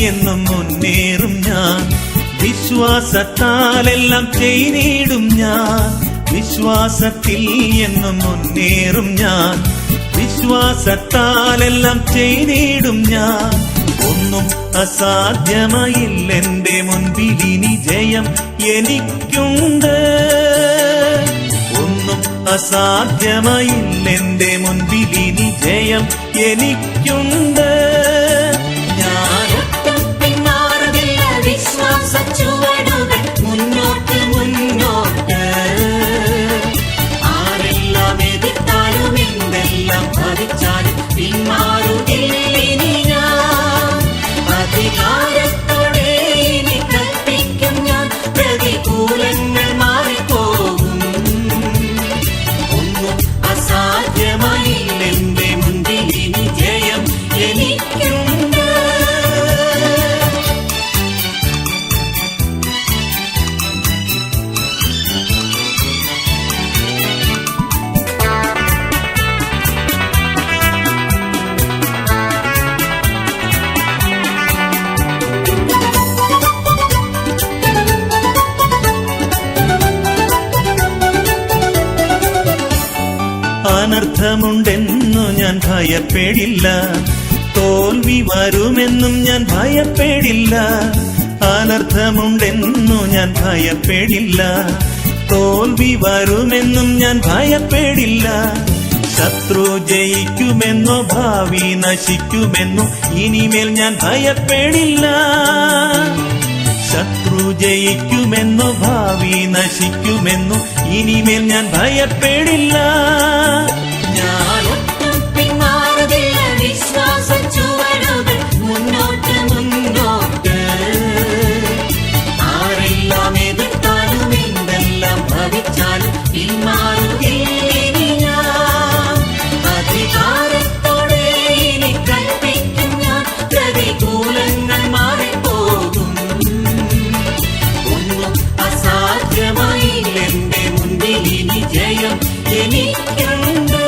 എന്നും മുന്നേറും ഞാൻ. വിശ്വാസത്താലെല്ലാം ചെയ്തിടും ഞാൻ. വിശ്വാസത്തിൽ എന്നും മുന്നേറും ഞാൻ. വിശ്വാസത്താലെല്ലാം ചെയ്തിടും ഞാൻ. ഒന്നും അസാധ്യമായില്ലെന്റെ മുൻപിൽ ഇനി ജയം എനിക്കുണ്ട്. ഒന്നും അസാധ്യമായില്ലെന്റെ മുൻപിൽ ഇനി ജയം എനിക്കുണ്ട്. ഞാനൊട്ടും പിന്മാറുന്നില്ല, വിശ്വാസ ചുവടുകൾ മുന്നോട്ട് മുന്നോട്ട്. ആരെല്ലാം എതിർത്താലും എന്തെല്ലാം ഭവിച്ചാലും പിന്മാറുകയിനി ഞാൻ. അധികാരത്തോടെ ഇനി കൽപ്പിക്കും ഞാൻ, പ്രതികൂലങ്ങൾ മാറിപ്പോകും. ഒന്നും അസാധ്യമായില്ലെന്റെ മുൻപിൽ ഇനി ജയം എനിക്കുണ്ട്. അനർത്ഥമുണ്ടെന്നു ഞാൻ ഭയപ്പെടില്ല. തോൽവി വരുമെന്നും ഞാൻ ഭയപ്പെടില്ല. അനർത്ഥമുണ്ടെന്നു ഞാൻ ഭയപ്പെടില്ല. തോൽവി വരുമെന്നും ഞാൻ ഭയപ്പെടില്ല. ശത്രു ജയിക്കുമെന്നോ ഭാവി നശിക്കുമെന്നോ ഇനിമേൽ ഞാൻ ഭയപ്പെടില്ല. ശത്രു ജയിക്കുമെന്നോ ഭാവി നശിക്കുമെന്നോ ഇനിമേൽ ഞാൻ ഭയപ്പെടില്ല. ഞാനൊട്ടും പിന്മാറുന്നില്ല, വിശ്വാസ ചുവടുകൾ മുന്നോട്ട് മുന്നോട്ട്. ആരെല്ലാം എതിർത്താലും എന്തെല്ലാം ഭവിച്ചാലും പിന്മാറുകയിനി ഞാൻ. അധികാരത്തോടെ ഇനി കൽപ്പിക്കും ഞാൻ, പ്രതികൂലങ്ങൾ മാറിപ്പോകും. ഒന്നും അസാധ്യമായില്ലെന്റെ മുൻപിൽ ഇനി ജയം എനിക്കുണ്ട്.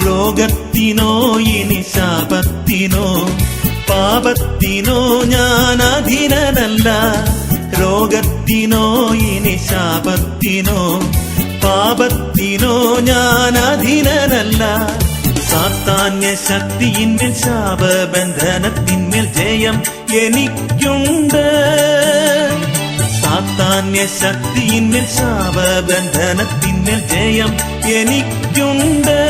രോഗത്തിനോ ഇനി ശാപത്തിനോ പാപത്തിനോ ഞാൻ അധീനനല്ല. രോഗത്തിനോ ഇനി ശാപത്തിനോ പാപത്തിനോ ഞാൻ അധീനനല്ല. സാത്താന്യ ശക്തിയിന്മേൽ ശാപബന്ധനത്തിന്മേൽ ജയം എനിക്കുണ്ട്. സാത്താന്യ ശക്തിയിന്മേൽ ശാപബന്ധനത്തിന്മേൽ ജയം എനിക്കുണ്ട്.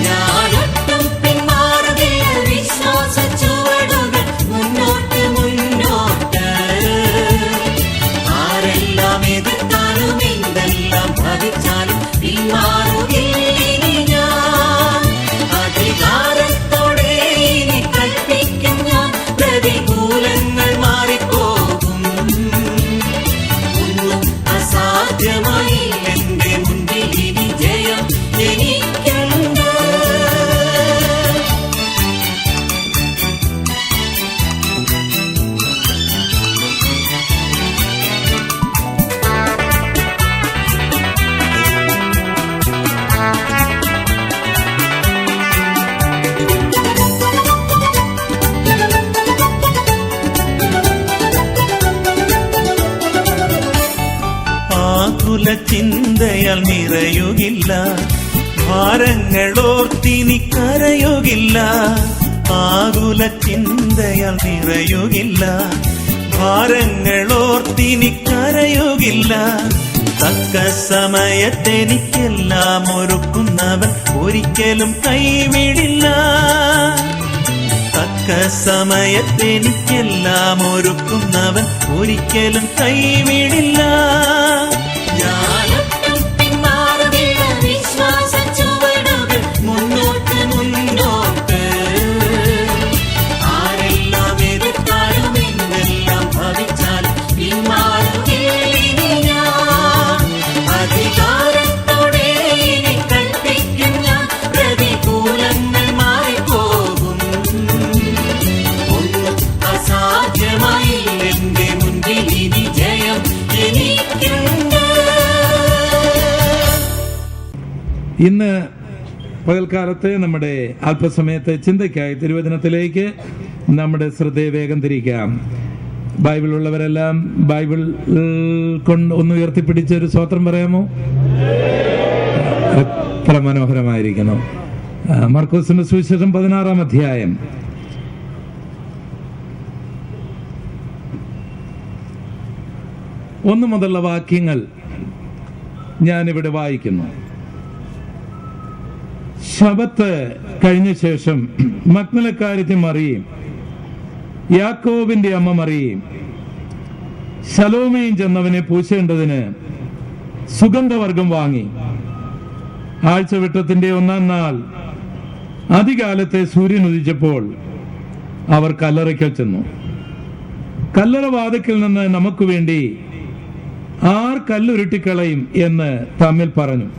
ഞാനൊട്ടും പിന്മാറുന്നില്ല, വിശ്വാസ ചുവടുകൾ മുന്നോട്ട് മുന്നോട്ട്. ആരെല്ലാം എതിർത്താലും എന്തെല്ലാം ഭവിച്ചാലും പിന്മാറുകയിനി ഞാൻ. അധികാരത്തോടെ ഇനി കൽപ്പിക്കും ഞാൻ, പ്രതികൂലങ്ങൾ മാറിപ്പോകും. ഒന്നും അസാധ്യമായി എന്റെ മുൻപിൽ ഇനി ജയം എനിക്കുണ്ട്. ആകുല ചിന്തയാൽ നിറയുകില്ല. ഭാരങ്ങളോർത്തിനി കരയുകില്ല. ആകുല ചിന്തയാൽ നിറയുകില്ല. ഭാരങ്ങളോർത്തിനി കരയുകില്ല. തക്ക സമയത്തെനിക്കെല്ലാം ഒരുക്കുന്നവൻ ഒരിക്കലും കൈവിടില്ല. തക്ക സമയത്തെനിക്കെല്ലാം ഒരുക്കുന്നവൻ ഒരിക്കലും കൈവിടില്ല. ഞാനൊട്ടും പിന്മാറുന്നില്ല, വിശ്വാസ ചുവടുകൾ മുന്നോട്ട് മുന്നോട്ട്. ഇന്ന് പകൽക്കാലത്തെ നമ്മുടെ അല്പസമയത്തെ ചിന്തയ്ക്കായി തിരുവചനത്തിലേക്ക് നമ്മുടെ ശ്രദ്ധയെ വേഗം തിരിക്കാം. ബൈബിൾ ഉള്ളവരെല്ലാം ബൈബിൾ കൊണ്ട് ഒന്ന് ഉയർത്തിപ്പിടിച്ച് ഒരു സ്തോത്രം പറയാമോ? എത്ര മനോഹരമായിരിക്കണം. മർക്കോസിന്റെ സുവിശേഷം 16-ാം അധ്യായം 1 മുതലുള്ള വാക്യങ്ങൾ ഞാനിവിടെ വായിക്കുന്നു. ശബത്ത് കഴിഞ്ഞ ശേഷം മഗ്ദലക്കാരത്തി മറിയയും യാക്കോബിന്റെ അമ്മ മറിയയും ശലോമയും ചെന്നവനെ പൂശേണ്ടതിന് സുഗന്ധവർഗം വാങ്ങി. ആഴ്ചവട്ടത്തിന്റെ 1-ാം നാൾ അതികാലത്തെ സൂര്യൻ ഉദിച്ചപ്പോൾ അവർ കല്ലറയ്ക്കൽ ചെന്നു. കല്ലറ വാതിക്കൽ നിന്ന് നമുക്ക് വേണ്ടി ആർ കല്ലുരുട്ടിക്കളയും എന്ന് തമ്മിൽ പറഞ്ഞു.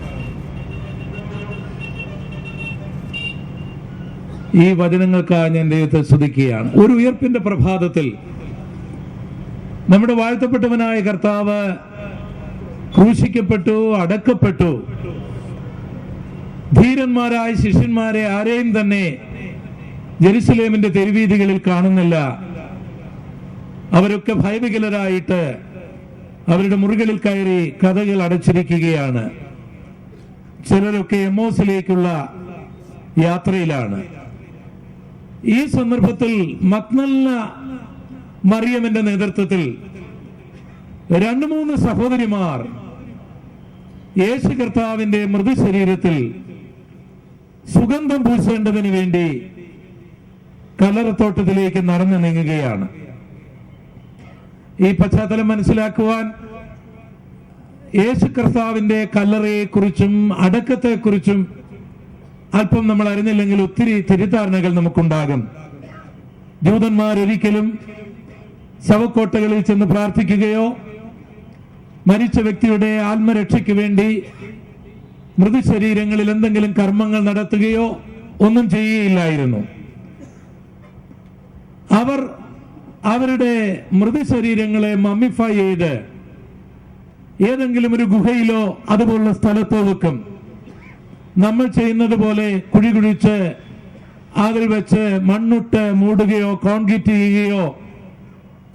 ഈ വചനങ്ങൾക്കായി ഞാൻ ദൈവത്തെ സ്തുതിക്കുകയാണ്. ഒരു ഉയർപ്പിന്റെ പ്രഭാതത്തിൽ നമ്മുടെ വാഴ്ത്തപ്പെട്ടവനായ കർത്താവ് ക്രൂശിക്കപ്പെട്ടു, അടക്കപ്പെട്ടു. ധീരന്മാരായ ശിഷ്യന്മാരെ ആരെയും തന്നെ ജെറുസലേമിന്റെ തെരുവീഥികളിൽ കാണുന്നില്ല. അവരൊക്കെ ഭയവികലരായിട്ട് അവരുടെ മുറികളിൽ കയറി കഥകൾ അടച്ചിരിക്കുകയാണ്. ചിലരൊക്കെ എമ്മോസിലേക്കുള്ള യാത്രയിലാണ്. ഈ സന്ദർഭത്തിൽ മഗ്ദല മറിയമിന്റെ നേതൃത്വത്തിൽ 2-3 സഹോദരിമാർ യേശു കർത്താവിന്റെ മൃതശരീരത്തിൽ സുഗന്ധം പൂശേണ്ടതിന് വേണ്ടി കല്ലറത്തോട്ടത്തിലേക്ക് നടന്നു നീങ്ങുകയാണ്. ഈ പശ്ചാത്തലം മനസ്സിലാക്കുവാൻ യേശു കർത്താവിന്റെ കല്ലറയെക്കുറിച്ചും അടക്കത്തെക്കുറിച്ചും അല്പം നമ്മൾ അറിഞ്ഞില്ലെങ്കിൽ ഒത്തിരി തിരിധാരണകൾ നമുക്കുണ്ടാകും. ജൂതന്മാരൊരിക്കലും ശവക്കോട്ടകളിൽ ചെന്ന് പ്രാർത്ഥിക്കുകയോ മരിച്ച വ്യക്തിയുടെ ആത്മരക്ഷയ്ക്ക് വേണ്ടി മൃതശരീരങ്ങളിൽ എന്തെങ്കിലും കർമ്മങ്ങൾ നടത്തുകയോ ഒന്നും ചെയ്യുകയില്ലായിരുന്നു. അവർ അവരുടെ മൃതശരീരങ്ങളെ മമ്മിഫൈ ചെയ്ത് ഏതെങ്കിലും ഒരു ഗുഹയിലോ അതുപോലുള്ള സ്ഥലത്തോ വെക്കും. നമ്മൾ ചെയ്യുന്നത് പോലെ കുഴി കുഴിച്ച് അതിൽ വെച്ച് മണ്ണിട്ട് മൂടുകയോ കോൺക്രീറ്റ് ചെയ്യുകയോ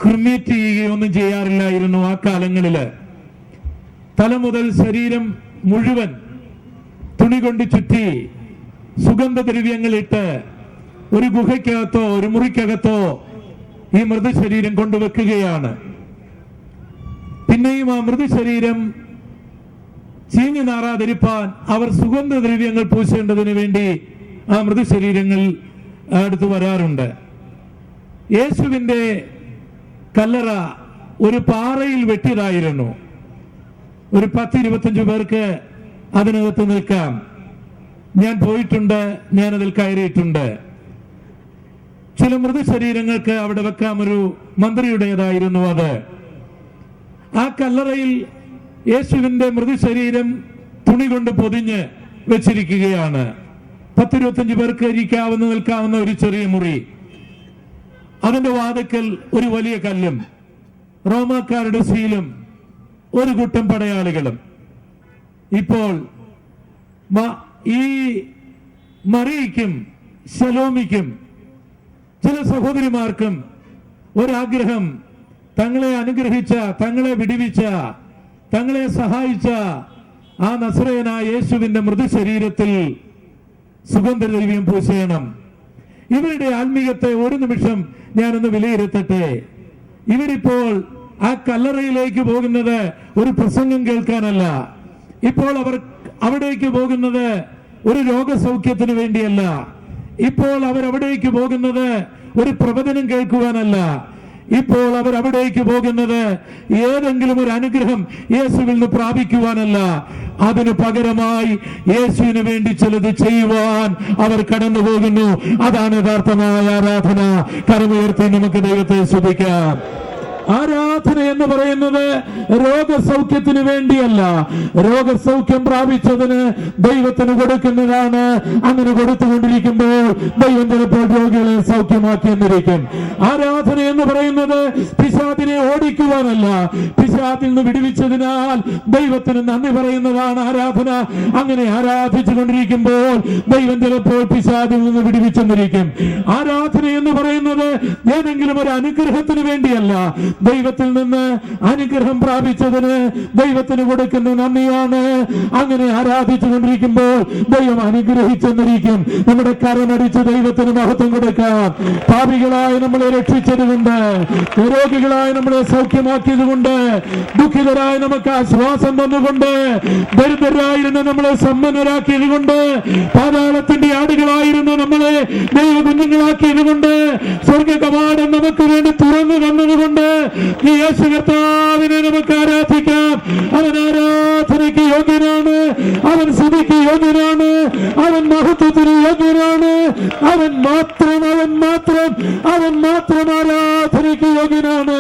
ക്രിമേറ്റ് ചെയ്യുകയോ ഒന്നും ചെയ്യാറില്ലായിരുന്നു. ആ കാലങ്ങളില് തല മുതൽ ശരീരം മുഴുവൻ തുണി കൊണ്ട് ചുറ്റി സുഗന്ധദ്രവ്യങ്ങളിട്ട് ഒരു ഗുഹയ്ക്കകത്തോ ഒരു മുറിക്കകത്തോ ഈ മൃതശരീരം കൊണ്ടുവെക്കുകയാണ്. പിന്നെയും ആ മൃതശരീരം ചീഞ്ഞു നാറാതിരിപ്പാൻ അവർ സുഗന്ധദ്രവ്യങ്ങൾ പൂശേണ്ടതിന് വേണ്ടി ആ മൃതശരീരങ്ങൾ അടുത്ത് വരാറുണ്ട്. യേശുവിന്റെ കല്ലറ ഒരു പാറയിൽ വെട്ടിയതായിരുന്നു. ഒരു 10-25 പേർക്ക് അതിനകത്ത് നിൽക്കാം. ഞാൻ പോയിട്ടുണ്ട്, ഞാനതിൽ കയറിയിട്ടുണ്ട്. ചില മൃതശരീരങ്ങൾക്ക് അവിടെ വെക്കാം. ഒരു മന്ത്രിയുടേതായിരുന്നു അത്. ആ കല്ലറയിൽ യേശുവിന്റെ മൃതശരീരം തുണി കൊണ്ട് പൊതിഞ്ഞ് വെച്ചിരിക്കുകയാണ്. 10-25 പേർക്ക് ഇരിക്കാവുന്ന നിൽക്കാവുന്ന ഒരു ചെറിയ മുറി. അതിന്റെ വാതിക്കൽ ഒരു വലിയ കല്ലും റോമാക്കാരുടെ സീലും ഒരു കൂട്ടം പടയാളികളും. ഇപ്പോൾ ഈ മറിയയ്ക്കും ശലോമിക്കും ചില സഹോദരിമാർക്കും ഒരാഗ്രഹം, തങ്ങളെ അനുഗ്രഹിച്ച, തങ്ങളെ വിടിവിച്ച, തങ്ങളെ സഹായിച്ച ആ നസറേയനായ യേശുവിന്റെ മൃതശരീരത്തിൽ സുഗന്ധദ്രവ്യം പൂശയണം. ഇവരുടെ ആത്മീയത്തെ ഒരു നിമിഷം ഞാനൊന്ന് വിലയിരുത്തട്ടെ. ഇവരിപ്പോൾ ആ കല്ലറയിലേക്ക് പോകുന്നത് ഒരു പ്രസംഗം കേൾക്കാനല്ല. ഇപ്പോൾ അവർ അവിടേക്ക് പോകുന്നത് ഒരു രോഗസൗഖ്യത്തിന് വേണ്ടിയല്ല. ഇപ്പോൾ അവരവിടേക്ക് പോകുന്നത് ഒരു പ്രവചനം കേൾക്കുവാനല്ല. ഇപ്പോൾ അവർ അവിടേക്ക് പോകുന്നത് ഏതെങ്കിലും ഒരു അനുഗ്രഹം യേശുവിൽ നിന്ന് പ്രാപിക്കുവാനല്ല. അതിനു പകരമായി യേശുവിന് വേണ്ടി ചിലത് ചെയ്യുവാൻ അവർ കടന്നു പോകുന്നു. അതാണ് യഥാർത്ഥമായ ആരാധന. കരമുയർത്തി നമുക്ക് ദൈവത്തെ സ്തുതിക്കാം. ആരാധന ആരാധന എന്ന് പറയുന്നത് രോഗസൗഖ്യത്തിന് വേണ്ടിയല്ല. രോഗസൗഖ്യം പ്രാപിച്ചതിന് ദൈവത്തിന് കൊടുക്കുന്നതാണ്. അങ്ങനെ കൊടുത്തുകൊണ്ടിരിക്കുമ്പോൾ ദൈവം ചിലപ്പോൾ രോഗികളെ സൗഖ്യമാക്കി എന്നിരിക്കും. ആരാധന എന്ന് പറയുന്നത് പിശാചിനെ ഓടിക്കുവാനല്ല, പിശാചിൽ നിന്ന് വിടുവിച്ചതിനാൽ ദൈവത്തിന് നന്ദി പറയുന്നതാണ് ആരാധന. അങ്ങനെ ആരാധിച്ചു കൊണ്ടിരിക്കുമ്പോൾ ദൈവം ചിലപ്പോൾ പിശാചിൽ നിന്ന് വിടുവിച്ചെന്നിരിക്കും. ആരാധന എന്ന് പറയുന്നത് ഏതെങ്കിലും ഒരു അനുഗ്രഹത്തിന് വേണ്ടിയല്ല, ദൈവത്തിൽ നിന്ന് അനുഗ്രഹം പ്രാപിച്ചതിന് ദൈവത്തിന് കൊടുക്കുന്ന നന്ദിയാണ്. അങ്ങനെ ആരാധിച്ചു കൊണ്ടിരിക്കുമ്പോൾ ദൈവം അനുഗ്രഹിച്ചെന്നിരിക്കും. നമ്മുടെ കരമടിച്ച് ദൈവത്തിന് മഹത്വം കൊടുക്കാം. പാപികളായി നമ്മളെ രക്ഷിച്ചതുകൊണ്ട്, രോഗികളായി നമ്മളെ സൗഖ്യമാക്കിയതുകൊണ്ട്, ദുഃഖിതരായി നമുക്ക് ആശ്വാസം തന്നുകൊണ്ട്, ദരിദ്രരായിരുന്ന നമ്മളെ സമ്പന്നരാക്കിയതുകൊണ്ട്, പാതാളത്തിന്റെ ആടുകളായിരുന്ന നമ്മളെ ദൈവ കുഞ്ഞുങ്ങളാക്കിയതുകൊണ്ട്, സ്വർഗ കവാടം നമുക്ക് വേണ്ടി തുറന്നു തന്നതുകൊണ്ട് ഈ യേശു കർത്താവിനെ നമുക്ക് ആരാധിക്കാം. അവൻ ആരാധനയ്ക്ക് യോഗ്യനാണ്, അവൻ സ്തുതിക്ക് യോഗ്യനാണ്, അവൻ മഹത്വത്തിന് യോഗ്യനാണ്. അവൻ മാത്രം ആരാധനയ്ക്ക് യോഗ്യനാണ്.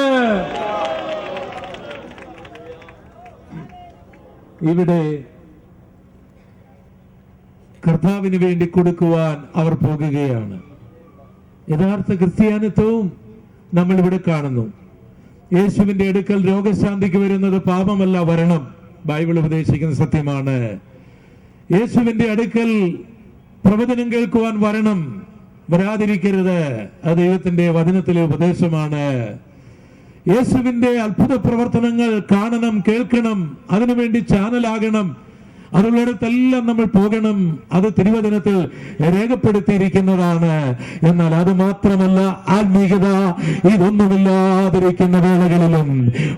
ഇവിടെ കർത്താവിന് വേണ്ടി കൊടുക്കുവാൻ അവർ പോകുകയാണ്. യഥാർത്ഥ ക്രിസ്ത്യാനിത്വവും നമ്മൾ ഇവിടെ കാണുന്നു. യേശുവിന്റെ അടുക്കൽ രോഗശാന്തിക്ക് വരുന്നത് പാപമല്ല, വരണം. ബൈബിൾ ഉപദേശിക്കുന്ന സത്യമാണ്. യേശുവിന്റെ അടുക്കൽ പ്രവചനം കേൾക്കുവാൻ വരണം, വരാതിരിക്കരുത്. അത് ദൈവത്തിന്റെ വചനത്തിലെ ഉപദേശമാണ്. യേശുവിന്റെ അത്ഭുത പ്രവർത്തനങ്ങൾ കാണണം, കേൾക്കണം, അതിനുവേണ്ടി ചാനലാകണം. അതുള്ളിടത്തെല്ലാം നമ്മൾ പോകണം. അത് തിരുവചനത്തിൽ രേഖപ്പെടുത്തിയിരിക്കുന്നതാണ്. എന്നാൽ അത് മാത്രമല്ല, ആത്മീയത ഇതൊന്നുമില്ലാതിരിക്കുന്ന വേളകളിലും,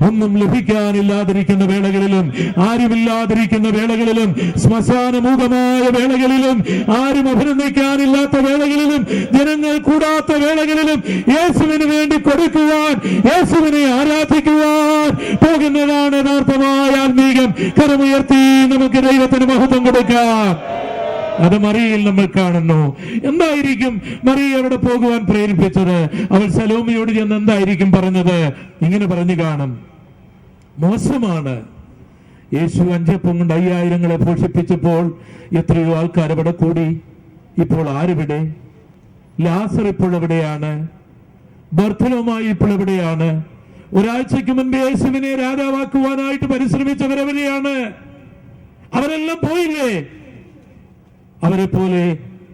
ഒന്നും ലഭിക്കാനില്ലാതിരിക്കുന്ന വേളകളിലും, ആരുമില്ലാതിരിക്കുന്ന വേളകളിലും, ശ്മശാനമൂകമായ വേളകളിലും, ആരും അഭിനന്ദിക്കാനില്ലാത്ത വേളകളിലും, ജനങ്ങൾ കൂടാത്ത വേളകളിലും യേശുവിന് വേണ്ടി കൊടുക്കുവാൻ, യേശുവിനെ ആരാധിക്കുവാൻ പോകുന്നതാണ് യഥാർത്ഥമായ ആത്മീകം. കരമുയർത്തി നമുക്ക് ദൈവത്തിന് മഹത്വം കൊടുക്കാം. അത് മറിയയിൽ നമ്മൾ കാണുന്നു. എന്തായിരിക്കും മറിയ അവിടെ പോകുവാൻ പ്രേരിപ്പിച്ചത്? അവൾ സലോമിയോട് ചെന്ന് എന്തായിരിക്കും പറഞ്ഞത്? ഇങ്ങനെ പറഞ്ഞു കാണും, മോശമാണ്. യേശു 5 അപ്പം കൊണ്ട് 5000 പോഷിപ്പിച്ചപ്പോൾ എത്രയോ ആൾക്കാർ അവിടെ കൂടി. ഇപ്പോൾ ആരുവിടെ? ലാസർ ഇപ്പോൾ എവിടെയാണ്? ബർത്തലോമായി ഇപ്പോൾ എവിടെയാണ്? ഒരാഴ്ചയ്ക്ക് മുൻപ് യേശുവിനെ രാജാവാക്കുവാനായിട്ട് പരിശ്രമിച്ചവരെവിടെയാണ്? അവരെല്ലാം പോയില്ലേ? അവരെ പോലെ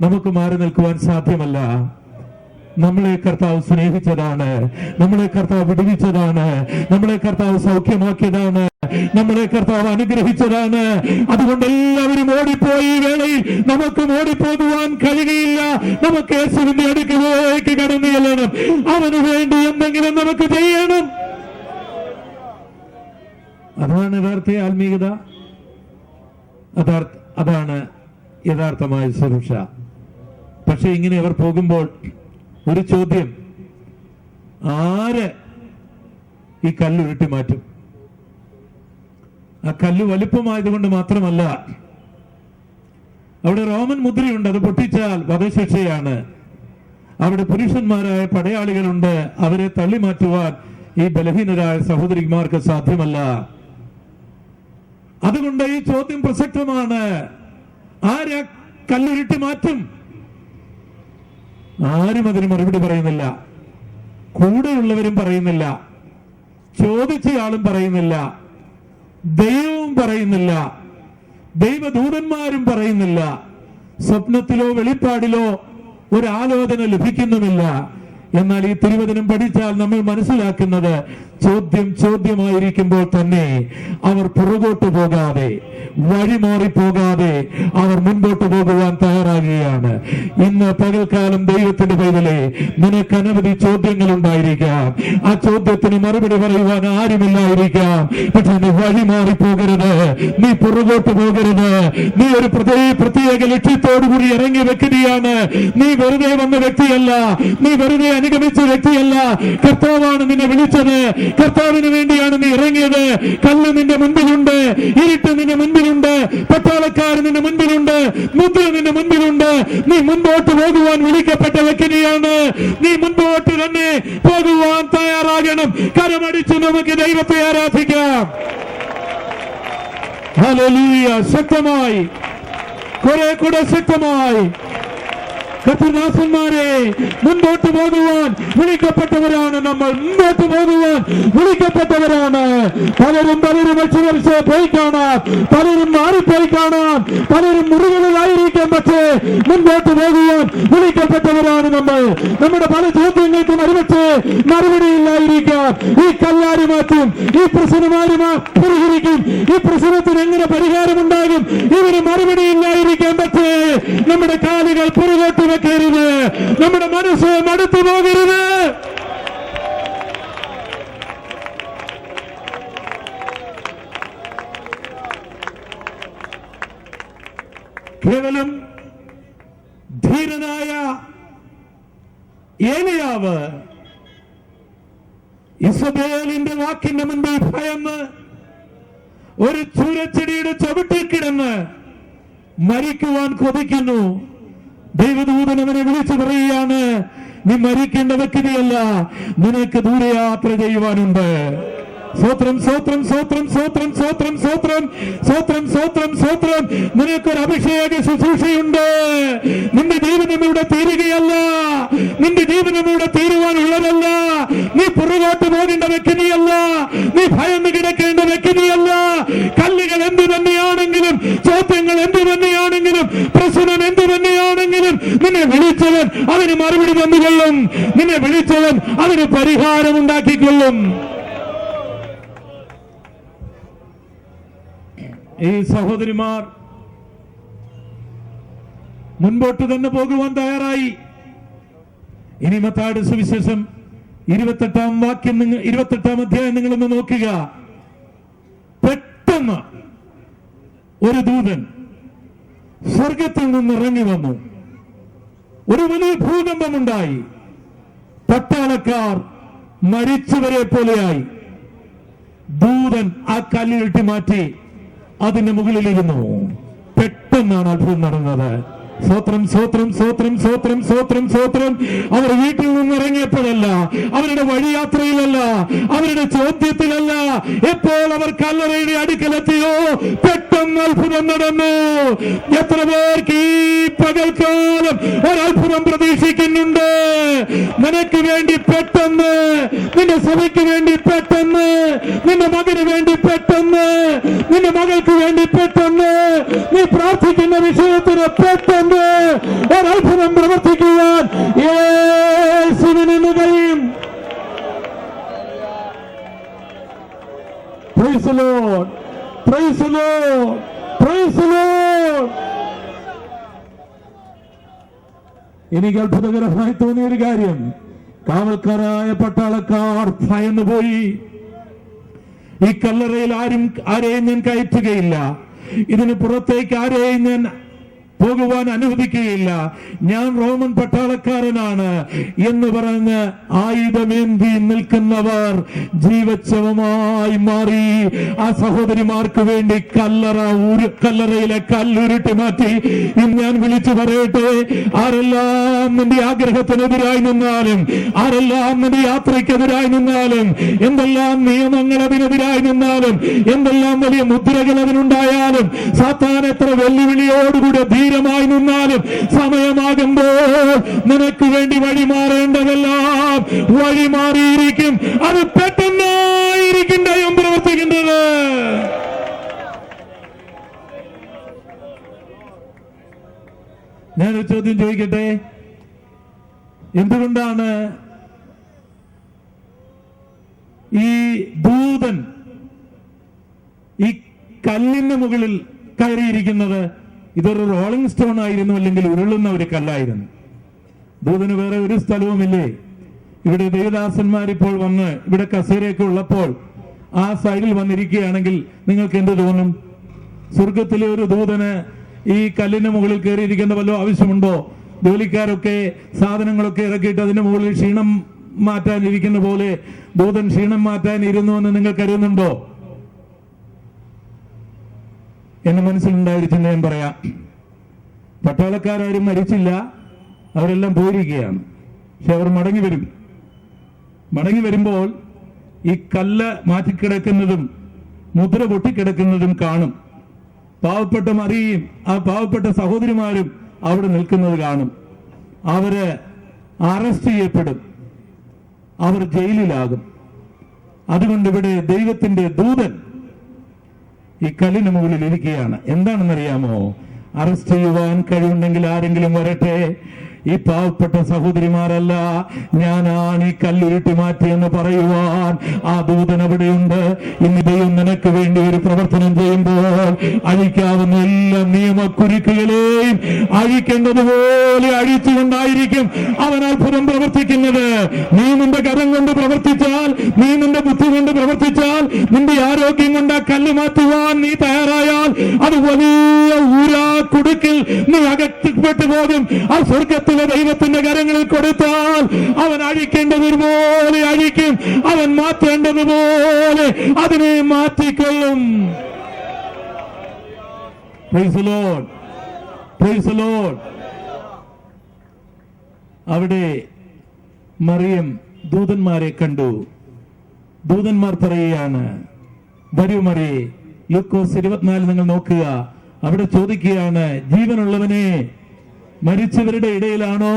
നമുക്ക് മാറി നിൽക്കുവാൻ സാധ്യമല്ല. നമ്മളെ കർത്താവ് സ്നേഹിച്ചതാണ്, നമ്മളെ കർത്താവ് വിടുവിച്ചതാണ്, നമ്മളെ കർത്താവ് സൗഖ്യമാക്കിയതാണ്, നമ്മളെ കർത്താവ് അനുഗ്രഹിച്ചതാണ്. അതുകൊണ്ട് എല്ലാവരും ഓടിപ്പോയി വേളയിൽ നമുക്കും ഓടിപ്പോകുവാൻ കഴിയുകയില്ല. നമുക്ക് യേശുവിന്റെ അടുക്കിലേക്ക് കടന്നു ചെല്ലണം. അവന് വേണ്ടി എന്തെങ്കിലും നമുക്ക് ചെയ്യണം. അതാണ് യഥാർത്ഥ ആത്മീയത, അതാണ് യഥാർത്ഥമായ സുരക്ഷ. പക്ഷെ ഇങ്ങനെ അവർ പോകുമ്പോൾ ഒരു ചോദ്യം, ആര് ഈ കല്ല് ഉരുട്ടി മാറ്റും? ആ കല്ല് വലുപ്പമായതുകൊണ്ട് മാത്രമല്ല, അവിടെ റോമൻ മുദ്രയുണ്ട്, അത് പൊട്ടിച്ചാൽ വധശിക്ഷയാണ്. അവിടെ പുരുഷന്മാരായ പടയാളികളുണ്ട്, അവരെ തള്ളി മാറ്റുവാൻ ഈ ബലഹീനരായ സഹോദരിമാർക്ക് സാധ്യമല്ല. അതുകൊണ്ട് ഈ ചോദ്യം പ്രസക്തമാണ്. ആരാ കല്ലുരുട്ടി മാറ്റും? ആരും അതിന് മറുപടി പറയുന്നില്ല. കൂടെയുള്ളവരും പറയുന്നില്ല, ചോദിച്ചയാളും പറയുന്നില്ല, ദൈവവും പറയുന്നില്ല, ദൈവദൂതന്മാരും പറയുന്നില്ല. സ്വപ്നത്തിലോ വെളിപ്പാടിലോ ഒരു ആലോചന ലഭിക്കുന്നുമില്ല. എന്നാൽ ഈ തിരുവചനം പഠിച്ചാൽ നമ്മൾ മനസ്സിലാക്കുന്നത്, ചോദ്യമായിരിക്കുമ്പോൾ തന്നെ അവർ പുറകോട്ട് പോകാതെ, വഴിമാറിപ്പോകാതെ അവർ മുൻപോട്ട് പോകുവാൻ തയ്യാറാകുകയാണ്. ഇന്ന് പകൽക്കാലം ദൈവത്തിന്റെ പൈതലേ, നിനക്ക് അനവധി ചോദ്യങ്ങൾ ഉണ്ടായിരിക്കാം. ആ ചോദ്യത്തിന് മറുപടി പറയുവാൻ ആരുമില്ലായിരിക്കാം. പക്ഷെ നീ വഴിമാറിപ്പോകരുത്, നീ പുറകോട്ട് പോകരുത്. നീ ഒരു പ്രത്യേക ലക്ഷ്യത്തോടുകൂടി ഇറങ്ങിയ വ്യക്തിയാണ്. നീ വെറുതെ വന്ന വ്യക്തിയല്ല, നീ വെറുതെ അനുഗമിച്ച വ്യക്തിയല്ല. കർത്താവാണ് നിന്നെ വിളിച്ചത്, കർത്താവിന് വേണ്ടിയാണ് നീ ഇറങ്ങിയത്. കല്ല് നിന്റെ മുൻപിലുണ്ട്, ഇരുട്ട് നിന്റെ മുൻപിൽ മുൻപിലുണ്ട്, പട്ടാളക്കാർ നിന്റെ മുൻപിലുണ്ട്, മുദ്ര നിന്റെ മുൻപിലുണ്ട്. നീ മുൻപോട്ട് പോകുവാൻ വിളിക്കപ്പെട്ട വ്യക്തിയാണ്. നീ മുൻപോട്ട് തന്നെ പോകുവാൻ തയ്യാറാകണം. കരമടിച്ച് നമുക്ക് ദൈവത്തെ ആരാധിക്കാം. ഹല്ലേലൂയ. ശക്തമായി, കുറെ കൂടെ ശക്തമായി. കർത്തൃദാസന്മാരെ, മുൻപോട്ട് പോകുവാൻ വിളിക്കപ്പെട്ടവരാണ് നമ്മൾ. മുൻപോട്ട് പോകുവാൻ വിളിക്കപ്പെട്ടവരാണ്. പലരും അക്ഷരക്ഷയെ പോയി കാണാം, പലരും മാറിപ്പോയി കാണാം, പലരും മുറികളിലായിരിക്കാം. പക്ഷേ മുൻപോട്ട് പോകുവാൻ വിളിക്കപ്പെട്ടവരാണ് നമ്മൾ. നമ്മുടെ പല ചോദ്യങ്ങൾക്കും മറുപടിയില്ലായിരിക്കാം. ഈ കല്ലാരി മാറ്റും, ഈ പ്രശ്നമാരി പരിഹരിക്കും, ഈ പ്രശ്നത്തിന് എങ്ങനെ പരിഹാരമുണ്ടാകും, ഇതിന് മറുപടിയില്ലായിരിക്കാം. പക്ഷേ നമ്മുടെ കാലുകൾ പുറകോട്ട് വെക്കരുത്, നമ്മുടെ മനസ്സ് മടുത്തു പോകരുത്. കേവലം ധീരനായ ഏലിയാവ് ഇസബേലിന്റെ വാക്കിന്റെ മുൻപിൽ ഭയന്ന് ഒരു ചൂരച്ചെടിയുടെ ചവിട്ടിൽ കിടന്ന് മരിക്കുവാൻ കൊതിക്കുന്നു. ദൈവദൂതൻ അവനെ വിളിച്ചു പറയുകയാണ്, നീ മരിക്കേണ്ട വ്യക്തിയല്ല, നിനക്ക് ദൂരയാത്ര ചെയ്യുവാനുണ്ട്. സ്വത്രം സ്വത്രം സ്വത്രം സ്വത്രം സ്വത്രം സ്വത്രം സ്വത്രം സ്വത്രം സ്വത്രം. നിനക്കൊരു അഭിഷേക ശുശ്രൂഷയുണ്ട്. നിന്റെ ജീവിതം ഇവിടെ തീരുകയല്ല, നിന്റെ ജീവിതം ഇവിടെ തീരുവാനുള്ളതല്ല. നീ പുറകോട്ട് പോകേണ്ട വ്യക്തിയല്ല, നീ ഭയന്ന് കിടക്കേണ്ട വ്യക്തിയല്ല. കല്ലുകൾ എന്തു തന്നെയാണെങ്കിലും, ചോദ്യങ്ങൾ എന്തു തന്നെയാണെങ്കിലും, പ്രശ്നം എന്തു തന്നെയാണെങ്കിലും, നിന്നെ വിളിച്ചവൻ അതിന് മറുപടി തന്നുകൊള്ളും. നിന്നെ വിളിച്ചവൻ അതിന് പരിഹാരം ഉണ്ടാക്കിക്കൊള്ളും. ഈ സഹോദരിമാർ മുൻപോട്ട് തന്നെ പോകുവാൻ തയ്യാറായി. ഇനി മത്തായിയുടെ സുവിശേഷം 28-ാം അധ്യായം നിങ്ങളൊന്ന് നോക്കുക. പെട്ടെന്ന് ഒരു ദൂതൻ സ്വർഗത്തിൽ നിന്ന് ഇറങ്ങി വന്നു. ഒരു വലിയ ഭൂകമ്പമുണ്ടായി. പട്ടാളക്കാർ മരിച്ചവരെ പോലെയായി. ദൂതൻ ആ കല്ലിലിട്ട് മാറ്റി അതിന്റെ മുകളിലിരുന്നു. പെട്ടെന്നാണ് അത്ഭുതം നടന്നത്. സ്വത്രം സ്വത്രം സ്വത്രം സ്വത്രം സ്വത്രം സ്വത്രം. അവർ വീട്ടിൽ നിന്ന് ഇറങ്ങിയപ്പോഴല്ല, അവരുടെ വഴിയാത്രയിലല്ല, അവരുടെ ചോദ്യത്തിലല്ല, എപ്പോൾ അവർ കല്ലറയുടെ അടുക്കലെത്തിയോ പെട്ടെന്ന് അത്ഭുതം നടന്നു. എത്ര പേർക്ക് ഈ പകൽക്കാലം ഒരത്ഭുതം പ്രതീക്ഷിക്കുന്നുണ്ട്? നിനക്ക് വേണ്ടി പെട്ടെന്ന്, നിന്റെ സഭയ്ക്ക് വേണ്ടി പെട്ടെന്ന്, നിന്റെ മകന് വേണ്ടി പെട്ടെന്ന്, നിന്റെ മകൾക്ക് വേണ്ടി പെട്ടെന്ന്, നീ പ്രാർത്ഥിക്കുന്ന വിഷയത്തിന് പെട്ടെന്ന് ഒരത്ഭുതം പ്രവർത്തിക്കുവാൻ യേശുവിന് കഴിയും. Praise the Lord, praise the Lord, praise the Lord. എനിക്ക് അത്ഭുതകരമായി തോന്നിയൊരു കാര്യം, കാവൽക്കാരായ പട്ടാളക്കാർ ഭയന്നു പോയി. ഈ കല്ലറയിൽ ആരെയും ഞാൻ കയറ്റുകയില്ല, ഇതിന് പുറത്തേക്ക് ആരെയും ഞാൻ പോകുവാൻ അനുവദിക്കുകയില്ല, ഞാൻ റോമൻ പട്ടാളക്കാരനാണ് എന്ന് പറഞ്ഞ് ആയുധമേന്തി നിൽക്കുന്നവർ ജീവച്ഛവമായി മാറി. ആ സഹോദരിമാർക്ക് വേണ്ടി കല്ലറയിലെ കല്ലുരുട്ടി മാറ്റി. ഇന്ന് ഞാൻ വിളിച്ചു പറയട്ടെ, ആരെല്ലാം നിന്റെ ആഗ്രഹത്തിനെതിരായി നിന്നാലും, ആരെല്ലാം നിന്റെ യാത്രയ്ക്കെതിരായി നിന്നാലും, എന്തെല്ലാം നിയമങ്ങൾ അതിനെതിരായി നിന്നാലും, എന്തെല്ലാം വലിയ മുദ്രകൾ അതിനുണ്ടായാലും, സാത്താൻ എത്ര വെല്ലുവിളിയോടുകൂടി ധീരമായി നിന്നാലും, സമയമാകുമ്പോൾ നിനക്ക് വേണ്ടി വഴിമാറേണ്ടതെല്ലാം വഴിമാറിയിരിക്കും. അത് പെട്ടെന്നായിരിക്കും ദൈവം പ്രവർത്തിക്കുന്നത്. ഞാനൊരു ചോദ്യം ചോദിക്കട്ടെ, എന്തുകൊണ്ടാണ് ഈ ദൂതൻ ഈ കല്ലിന് മുകളിൽ കയറിയിരിക്കുന്നത്? ഇതൊരു റോളിംഗ് സ്റ്റോൺ ആയിരുന്നു, അല്ലെങ്കിൽ ഉരുളുന്ന ഒരു കല്ലായിരുന്നു. ദൂതന് വേറെ ഒരു സ്ഥലവുമില്ലേ? ഇവിടെ ദേവദാസന്മാർ ഇപ്പോൾ വന്ന് ഇവിടെ കസേരയൊക്കെ ഉള്ളപ്പോൾ ആ സൈഡിൽ വന്നിരിക്കുകയാണെങ്കിൽ നിങ്ങൾക്ക് എന്ത് തോന്നും? സ്വർഗത്തിലെ ഒരു ദൂതന് ഈ കല്ലിന് മുകളിൽ കയറിയിരിക്കേണ്ട വല്ല ആവശ്യമുണ്ടോ? ജോലിക്കാരൊക്കെ സാധനങ്ങളൊക്കെ ഇറക്കിയിട്ട് അതിന്റെ മുകളിൽ ക്ഷീണം മാറ്റാനിരിക്കുന്ന പോലെ ദൂതൻ ക്ഷീണം മാറ്റാൻ ഇരുന്നു എന്ന് നിങ്ങൾ കരുതുന്നുണ്ടോ? എന്റെ മനസ്സിലുണ്ടായിരിക്കുന്ന ഞാൻ പറയാം. പട്ടാളക്കാരും മരിച്ചില്ല, അവരെല്ലാം പോയിരിക്കുകയാണ്. പക്ഷെ അവർ മടങ്ങി വരുമ്പോൾ ഈ കല്ല് മാറ്റിക്കിടക്കുന്നതും മുദ്ര പൊട്ടിക്കിടക്കുന്നതും കാണും. പാവപ്പെട്ട മറിയും ആ പാവപ്പെട്ട സഹോദരിമാരും അവിടെ നിൽക്കുന്നത് കാണും. അവര് അറസ്റ്റ് ചെയ്യപ്പെടും, അവർ ജയിലിലാകും. അതുകൊണ്ട് ഇവിടെ ദൈവത്തിന്റെ ദൂതൻ ഈ കല്ലിന് മുകളിൽ ഇരിക്കുകയാണ്. എന്താണെന്നറിയാമോ? അറസ്റ്റ് ചെയ്യുവാൻ കഴിവുണ്ടെങ്കിൽ ആരെങ്കിലും വരട്ടെ. ഈ പാവപ്പെട്ട സഹോദരിമാരല്ല, ഞാനാണ് ഈ കല്ലുരുട്ടി മാറ്റിയെന്ന് പറയുവാൻ ആ ദൂതൻ അവിടെയുണ്ട്. ഇന്ന് ദൈവം നിനക്ക് വേണ്ടി ഒരു പ്രവർത്തനം ചെയ്യുമ്പോൾ അഴിക്കാവുന്ന എല്ലാ നിയമക്കുരുക്കുകളെയും അഴിക്കേണ്ടതുപോലെ അഴിച്ചുകൊണ്ടായിരിക്കും അവൻ അത്ഭുതം പ്രവർത്തിക്കുന്നത്. നീ നിന്റെ കരം കൊണ്ട് പ്രവർത്തിച്ചാൽ, നീ നിന്റെ ബുദ്ധി കൊണ്ട് പ്രവർത്തിച്ചാൽ, നിന്റെ ആരോഗ്യം കൊണ്ട് ആ കല്ല് മാറ്റുവാൻ നീ തയ്യാറായാൽ അത് വലിയ ഊരാ കുടുക്കിൽ നീ അകറ്റപ്പെട്ടു പോകും. ആ സ്വർഗത്തിൽ ദൈവത്തിന്റെ കരങ്ങളിൽ കൊടുത്താൽ അവൻ അഴിക്കേണ്ടതുപോലെ അഴിക്കും, അവൻ മാറ്റേണ്ടതുപോലെ അതിനെ മാറ്റിക്കൊള്ളും. Praise the Lord. Praise the Lord. അവിടെ മറിയം ദൂതന്മാരെ കണ്ടു. ദൂതന്മാർ പറയുകയാണ്, വരൂ മറിയേ. ലൂക്കോസ് 24 നിങ്ങൾ നോക്കുക. അവിടെ ചോദിക്കുകയാണ്, ജീവനുള്ളവനെ മരിച്ചവരുടെ ഇടയിലാണോ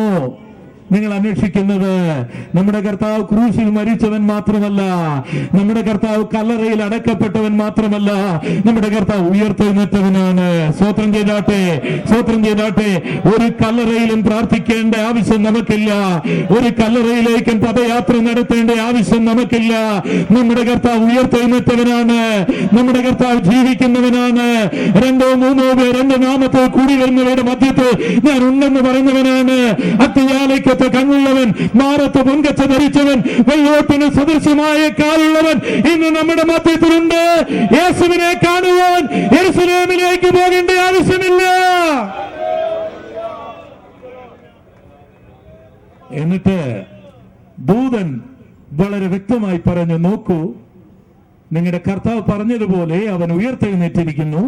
നിങ്ങൾ അന്വേഷിക്കുന്നത്? നമ്മുടെ കർത്താവ് ക്രൂശിൽ മരിച്ചവൻ മാത്രമല്ല, നമ്മുടെ കർത്താവ് കല്ലറയിൽ അടക്കപ്പെട്ടവൻ മാത്രമല്ല, നമ്മുടെ കർത്താവ് ഉയർത്തെഴുന്നേറ്റവനാണ്. സ്വോത്രം ചെയ്താട്ടെ, സ്വോത്രം ചെയ്താട്ടെ. ഒരു കല്ലറയിലും പ്രാർത്ഥിക്കേണ്ട ആവശ്യം നമുക്കില്ല, ഒരു കല്ലറയിലേക്കും പദയാത്ര നടത്തേണ്ട ആവശ്യം നമുക്കില്ല. നമ്മുടെ കർത്താവ് ഉയർത്തെഴുന്നേറ്റവനാണ്, നമ്മുടെ കർത്താവ് ജീവിക്കുന്നവനാണ്. 2-3 പേർ എന്റെ നാമത്തിൽ കൂടി വരുന്നവരുടെ മധ്യത്തിൽ ഞാൻ ഉണ്ടെന്ന് പറയുന്നവനാണ്. അത്തിയാലയ്ക്ക് കണ്ണുള്ളവൻ, മാറത്ത് പൊൻകച്ച ധരിച്ചവൻ, വെള്ളോട്ടിന് സദൃശമായ കാലുള്ളവൻ ഇന്ന് നമ്മുടെ മധ്യത്തിലുണ്ട്. യേശുവിനെ കാണുവാൻ യെരൂശലേമിലേക്ക് പോകേണ്ട ആവശ്യമില്ല. എന്നിട്ട് ദൂതൻ വളരെ വ്യക്തമായി പറഞ്ഞു, നോക്കൂ, നിങ്ങളുടെ കർത്താവ് പറഞ്ഞതുപോലെ അവൻ ഉയർത്തെഴുന്നേറ്റിരിക്കുന്നു,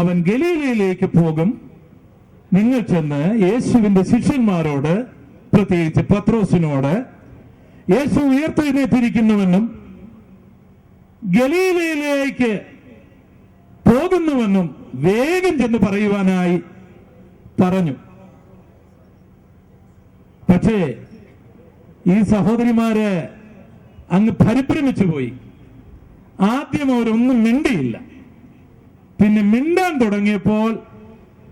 അവൻ ഗലീലയിലേക്ക് പോകും. നിങ്ങൾ ചെന്ന് യേശുവിന്റെ ശിഷ്യന്മാരോട്, പ്രത്യേകിച്ച് പത്രോസിനോട്, യേശു ഉയർത്തെഴുന്നേറ്റിരിക്കുന്നുവെന്നും ഗലീലയിലേക്ക് പോകുന്നുവെന്നും വേഗം ചെന്ന് പറയുവാനായി പറഞ്ഞു. പക്ഷേ ഈ സഹോദരിമാര് അങ്ങ് പരിഭ്രമിച്ചു പോയി. ആദ്യം അവരൊന്നും മിണ്ടിയില്ല. പിന്നെ മിണ്ടാൻ തുടങ്ങിയപ്പോൾ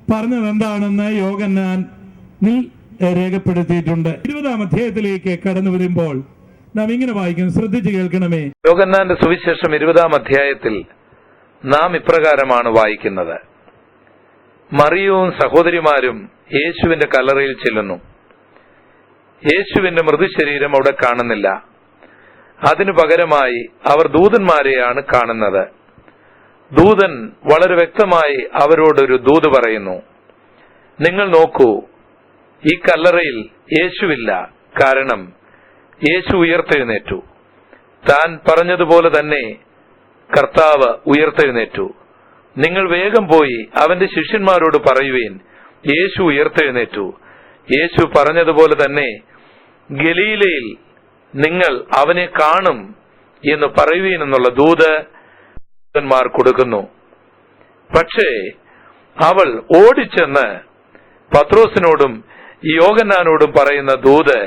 പറഞ്ഞത് എന്താണെന്ന് യോഹന്നാനിൽ രേഖപ്പെടുത്തിയിട്ടുണ്ട്. 20-ാം അധ്യായത്തിലേക്ക് കടന്നു വരുമ്പോൾ നാം ഇങ്ങനെ വായിക്കും, ശ്രദ്ധിച്ച് കേൾക്കണമേ. യോഹന്നാന്റെ സുവിശേഷം 20-ാം അധ്യായത്തിൽ നാം ഇപ്രകാരമാണ് വായിക്കുന്നത്: മറിയവും സഹോദരിമാരും യേശുവിന്റെ കല്ലറയിൽ ചെല്ലുന്നു. യേശുവിന്റെ മൃതശരീരം അവിടെ കാണുന്നില്ല. അതിനു പകരമായി അവർ ദൂതന്മാരെയാണ് കാണുന്നത്. ദൂതൻ വളരെ വ്യക്തമായി അവരോടൊരു ദൂത് പറയുന്നു. നിങ്ങൾ നോക്കൂ, ഈ കല്ലറയിൽ യേശുവില്ല, കാരണം യേശു ഉയർത്തെഴുന്നേറ്റു. താൻ പറഞ്ഞതുപോലെ തന്നെ കർത്താവ് ഉയർത്തെഴുന്നേറ്റു. നിങ്ങൾ വേഗം പോയി അവന്റെ ശിഷ്യന്മാരോട് പറയുവീൻ, യേശു ഉയർത്തെഴുന്നേറ്റു. യേശു പറഞ്ഞതുപോലെ തന്നെ ഗലീലയിൽ നിങ്ങൾ അവനെ കാണും എന്ന് പറയുവീൻ എന്നുള്ള ദൂത് ദൂതന്മാർ കൊടുക്കുന്നു. പക്ഷേ അവൾ ഓടിച്ചെന്ന് പത്രോസിനോടും യോഹന്നാനോടും പറയുന്ന ദൂത്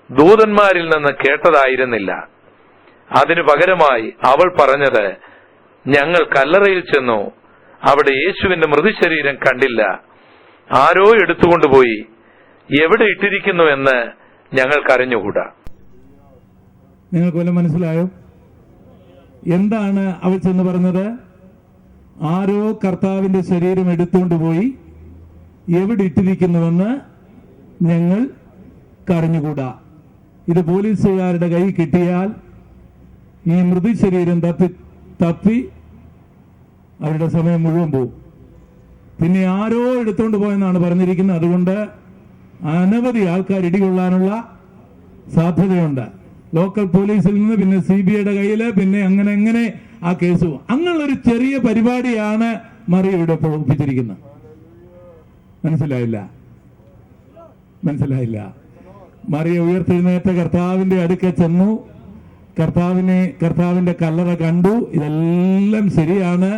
ദൂതന്മാരിൽ നിന്ന് കേട്ടതായിരുന്നില്ല. അതിനു പകരമായി അവൾ പറഞ്ഞത്, ഞങ്ങൾ കല്ലറയിൽ ചെന്നു, അവിടെ യേശുവിന്റെ മൃതശരീരം കണ്ടില്ല. ആരോ എടുത്തുകൊണ്ടുപോയി, എവിടെ ഇട്ടിരിക്കുന്നുവെന്ന് ഞങ്ങൾക്കറിഞ്ഞുകൂടാ. നിങ്ങൾക്ക് വല്ലതും മനസ്സിലായോ? എന്താണ് അവൾ ചെന്ന് പറഞ്ഞത്? ആരോ കർത്താവിന്റെ ശരീരം എടുത്തുകൊണ്ടുപോയി, എവിടെ ഇട്ടിരിക്കുന്നുവെന്ന് ഞങ്ങൾ കറിഞ്ഞുകൂടാ. ഇത് പോലീസുകാരുടെ കൈ കിട്ടിയാൽ ഈ മൃതശരീരം തപ്പി അവരുടെ സമയം മുഴുവൻ പോകും. പിന്നെ ആരോ എടുത്തുകൊണ്ട് പോയെന്നാണ് പറഞ്ഞിരിക്കുന്നത്. അതുകൊണ്ട് അനവധി ആൾക്കാർ ഇടികൊള്ളാനുള്ള സാധ്യതയുണ്ട്. ലോക്കൽ പോലീസിൽ നിന്ന്, പിന്നെ CBIയുടെ കയ്യില്, പിന്നെ അങ്ങനെ ആ കേസ്. അങ്ങനെയുള്ളൊരു ചെറിയ പരിപാടിയാണ് മറിയ ഇവിടെ ഒപ്പിച്ചിരിക്കുന്നത്. മനസ്സിലായില്ല? മറിയ ഉയർത്തെഴുന്നേറ്റ കർത്താവിന്റെ അടുക്കൽ ചെന്നു, കർത്താവിന്റെ കല്ലറ കണ്ടു. ഇതെല്ലാം ശരിയാണ്.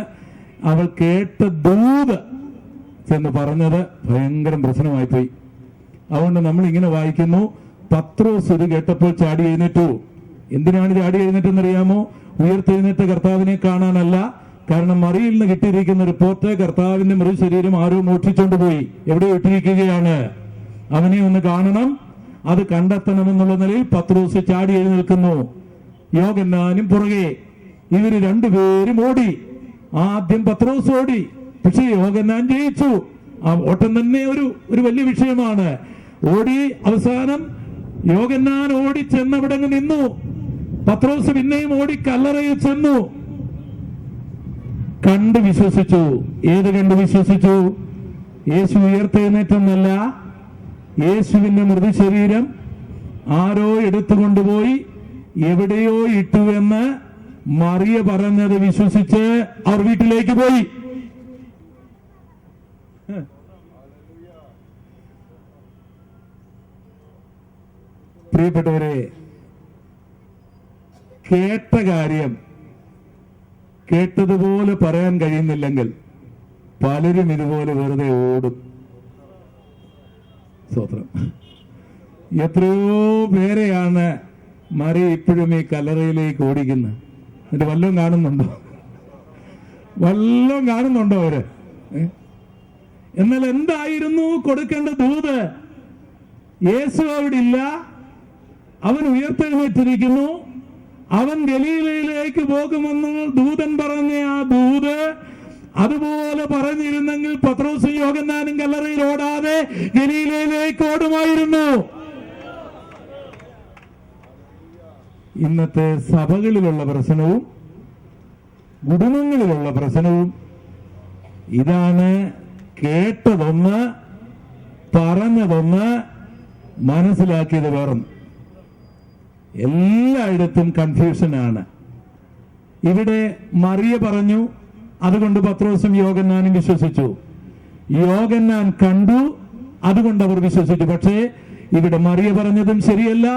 അവൾ കേട്ട ദൂത് ചെന്ന് പറഞ്ഞത് ഭയങ്കര പ്രശ്നമായി പോയി. അതുകൊണ്ട് നമ്മൾ ഇങ്ങനെ വായിക്കുന്നു, പത്രോസ് ഇത് കേട്ടപ്പോൾ ചാടി എഴുന്നേറ്റു. എന്തിനാണ് ചാടി എഴുന്നേറ്റെന്നറിയാമോ? ഉയർത്തെഴുന്നേറ്റ കർത്താവിനെ കാണാനല്ല. കാരണം മറിയിൽ നിന്ന് കിട്ടിയിരിക്കുന്ന റിപ്പോർട്ട് കർത്താവിന്റെ മൃതശരീരം ആരോ മോഷ്ടിച്ചുകൊണ്ട് പോയി. എവിടെ ഇട്ടിരിക്കുകയാണ്? അവനെ ഒന്ന് കാണണം, അത് കണ്ടെത്തണമെന്നുള്ള നിലയിൽ പത്രോസ് ചാടി എഴുന്നേൽക്കുന്നു. യോഹന്നാനും പുറകെ. ഇവര് രണ്ടുപേരും ഓടി. ആദ്യം പത്രോസ് ഓടി, പക്ഷേ യോഹന്നാൻ ജയിച്ചു. ആ ഓട്ടം തന്നെ ഒരു വലിയ വിഷയമാണ്. ഓടി അവസാനം യോഹന്നാൻ ഓടി ചെന്നവിടെ നിന്നു. പത്രോസ് പിന്നെയും ഓടി കല്ലറയിൽ ചെന്നു. കണ്ടു വിശ്വസിച്ചു. ഏത് കണ്ടു വിശ്വസിച്ചു? യേശു ഉയർത്തെഴുന്നേറ്റെന്നല്ല, യേശുവിന്റെ മൃതശരീരം ആരോ എടുത്തുകൊണ്ടുപോയി എവിടെയോ ഇട്ടുവെന്ന് മറിയ പറഞ്ഞത് വിശ്വസിച്ച് അവർ വീട്ടിലേക്ക് പോയി. പ്രിയപ്പെട്ടവരെ, കേട്ട കാര്യം കേട്ടതുപോലെ പറയാൻ കഴിയുന്നില്ലെങ്കിൽ പലരും ഇതുപോലെ വെറുതെ ഓടും. സ്തോത്രം. എത്രയോ പേരെയാണ് മറിയ ഇപ്പോഴും ഈ കല്ലറയിലേക്ക് ഓടിക്കുന്നത്. എന്നിട്ട് വല്ലതും കാണുന്നുണ്ടോ അവര്? എന്നാൽ എന്തായിരുന്നു കൊടുക്കേണ്ട ദൂത്? യേശു അവിടെ ഇല്ല, അവൻ ഉയർത്തെഴുന്നേറ്റിരിക്കുന്നു, അവൻ ഗലീലയിലേക്ക് പോകുമെന്ന് ദൂതൻ പറഞ്ഞ ആ ദൂത് അതുപോലെ പറഞ്ഞിരുന്നെങ്കിൽ പത്രോസും യോഹന്നാനും കല്ലറയിൽ ഓടാതെ ഗലീലയിലേക്ക് ഓടുമായിരുന്നു. ഇന്നത്തെ സഭകളിലുള്ള പ്രശ്നവും കുടുംബങ്ങളിലുള്ള പ്രശ്നവും ഇതാണ്. കേട്ടതൊന്ന്, പറഞ്ഞതൊന്ന്, മനസ്സിലാക്കിയത് വേറും. എല്ലായിടത്തും കൺഫ്യൂഷനാണ്. ഇവിടെ മറിയ പറഞ്ഞു, അതുകൊണ്ട് പത്രോസും യോഹന്നാനും വിശ്വസിച്ചു. യോഹന്നാൻ കണ്ടു, അതുകൊണ്ട് അവർ വിശ്വസിച്ചു. പക്ഷേ ഇവിടെ മറിയ പറഞ്ഞതും ശരിയല്ല,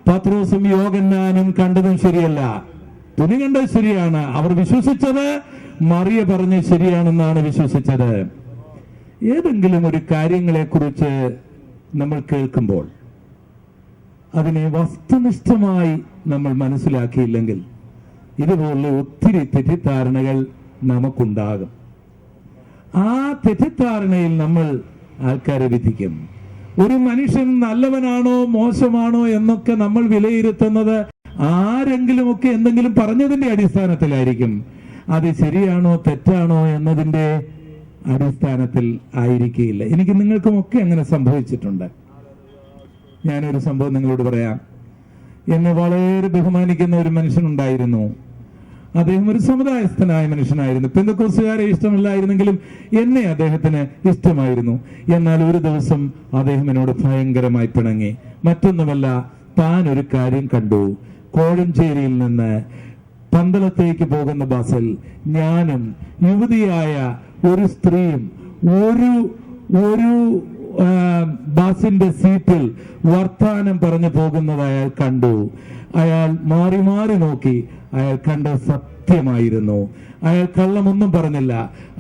പത്രോസും യോഹന്നാനും കണ്ടതും ശരിയല്ല. തുണി കണ്ടത് ശരിയാണ്. അവർ വിശ്വസിച്ചത് മറിയ പറഞ്ഞ് ശരിയാണെന്നാണ് വിശ്വസിച്ചത്. ഏതെങ്കിലും ഒരു കാര്യങ്ങളെ കുറിച്ച് നമ്മൾ കേൾക്കുമ്പോൾ അതിനെ വസ്തുനിഷ്ഠമായി നമ്മൾ മനസ്സിലാക്കിയില്ലെങ്കിൽ ഇതുപോലുള്ള ഒത്തിരി തെറ്റിദ്ധാരണകൾ നമുക്കുണ്ടാകും. ആ തെറ്റിദ്ധാരണയിൽ നമ്മൾ ആൾക്കാരെ വിധിക്കും. ഒരു മനുഷ്യൻ നല്ലവനാണോ മോശമാണോ എന്നൊക്കെ നമ്മൾ വിലയിരുത്തുന്നത് ആരെങ്കിലുമൊക്കെ എന്തെങ്കിലും പറഞ്ഞതിന്റെ അടിസ്ഥാനത്തിലായിരിക്കും. അത് ശരിയാണോ തെറ്റാണോ എന്നതിന്റെ അടിസ്ഥാനത്തിൽ ആയിരിക്കില്ല. എനിക്ക് നിങ്ങൾക്കുമൊക്കെ അങ്ങനെ സംഭവിച്ചിട്ടുണ്ട്. ഞാനൊരു സംഭവം നിങ്ങളോട് പറയാം. എന്നെ വളരെ ബഹുമാനിക്കുന്ന ഒരു മനുഷ്യനുണ്ടായിരുന്നു. അദ്ദേഹം ഒരു സമുദായസ്ഥനായ മനുഷ്യനായിരുന്നു. പെന്തക്കോസ്തുകാരെ ഇഷ്ടമല്ലായിരുന്നെങ്കിലും എന്നെ അദ്ദേഹത്തിന് ഇഷ്ടമായിരുന്നു. എന്നാൽ ഒരു ദിവസം അദ്ദേഹം എന്നോട് ഭയങ്കരമായി പിണങ്ങി. മറ്റൊന്നുമല്ല, താൻ ഒരു കാര്യം കണ്ടു. കോഴഞ്ചേരിയിൽ നിന്ന് പന്തളത്തേക്ക് പോകുന്ന ബസ്സിൽ ഞാനും യുവതിയായ ഒരു സ്ത്രീയും ഒരു ബസിന്റെ സീറ്റിൽ വർത്താനം പറഞ്ഞു പോകുന്നത് അയാൾ കണ്ടു. അയാൾ മാറി മാറി നോക്കി. അയാൾ കണ്ടത് സത്യമായിരുന്നു. അയാൾ കള്ളമൊന്നും പറഞ്ഞില്ല.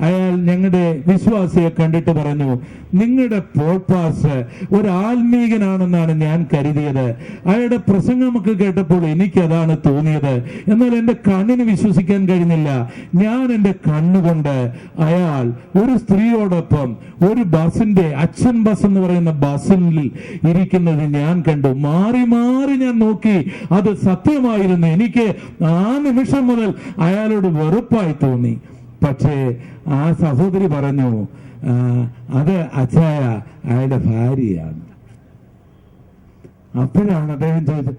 അയാൾ ഞങ്ങളുടെ വിശ്വാസിയെ കണ്ടിട്ട് പറഞ്ഞു, നിങ്ങളുടെ പോൾ പാസ്റ്റർ ഒരു ആത്മീകനാണെന്നാണ് ഞാൻ കരുതിയത്. അയാളുടെ പ്രസംഗമൊക്കെ കേട്ടപ്പോൾ എനിക്കതാണ് തോന്നിയത്. എന്നാൽ എന്റെ കണ്ണിന് വിശ്വസിക്കാൻ കഴിഞ്ഞില്ല. ഞാൻ എന്റെ കണ്ണുകൊണ്ട് അയാൾ ഒരു സ്ത്രീയോടൊപ്പം ഒരു ബസിന്റെ അച്ഛൻ ബസ് എന്ന് പറയുന്ന ബസ്സിൽ ഇരിക്കുന്നത് ഞാൻ കണ്ടു. മാറി മാറി ഞാൻ നോക്കി. അത് സത്യമായിരുന്നു. എനിക്ക് ആ നിമിഷം മുതൽ അയാളോട് വെറുപ്പായി തോന്നി. പക്ഷേ ആ സഹോദരി പറഞ്ഞു, അത് അച്ചായ അയാളുടെ ഭാര്യയാണ്. അപ്പോഴാണ് അദ്ദേഹം ചോദിച്ചത്,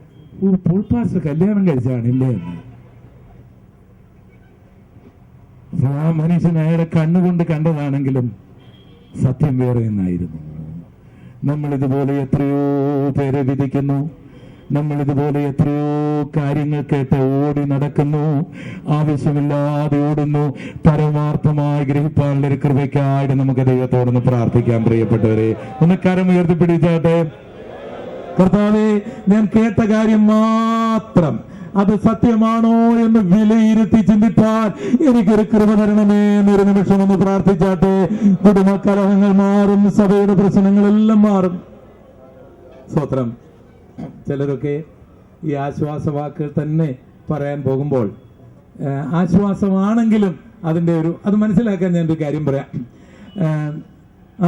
പോൾ പാസ്റ്റർ കല്യാണം കഴിച്ചാണില്ലേ എന്ന്. ആ മനുഷ്യൻ അയാളുടെ കണ്ണുകൊണ്ട് കണ്ടതാണെങ്കിലും സത്യം വേറെ എന്നായിരുന്നു. നമ്മൾ ഇതുപോലെ എത്രയോ പേരെ വിധിക്കുന്നു. നമ്മൾ ഇതുപോലെ എത്രയോ കാര്യങ്ങൾ കേട്ട് ഓടി നടക്കുന്നു, ആവശ്യമില്ലാതെ ഓടുന്നു. പരമാർത്ഥമായി ഗ്രഹിപ്പാനുള്ള ഒരു കൃപയ്ക്കായിട്ട് നമുക്ക് ദൈവത്തോടൊന്ന് പ്രാർത്ഥിക്കാം. പ്രിയപ്പെട്ടവരെ, ഒന്ന് കരം ഉയർത്തിപ്പിടിച്ചാട്ടെ. കർത്താവേ, ഞാൻ കേട്ട കാര്യം മാത്രം അത് സത്യമാണോ എന്ന് വിലയിരുത്തി ചിന്തിപ്പാൻ എനിക്കൊരു കൃപ തരണമേ എന്നൊരു നിമിഷം ഒന്ന് പ്രാർത്ഥിച്ചാട്ടെ. കുടുംബകലഹങ്ങൾ മാറും, സഭയുടെ പ്രശ്നങ്ങളെല്ലാം മാറും. സ്തോത്രം. ചിലരൊക്കെ ഈ ആശ്വാസവാക്കുകൾ തന്നെ പറയാൻ പോകുമ്പോൾ ആശ്വാസമാണെങ്കിലും അത് മനസ്സിലാക്കാൻ ഞാൻ ഒരു കാര്യം പറയാം.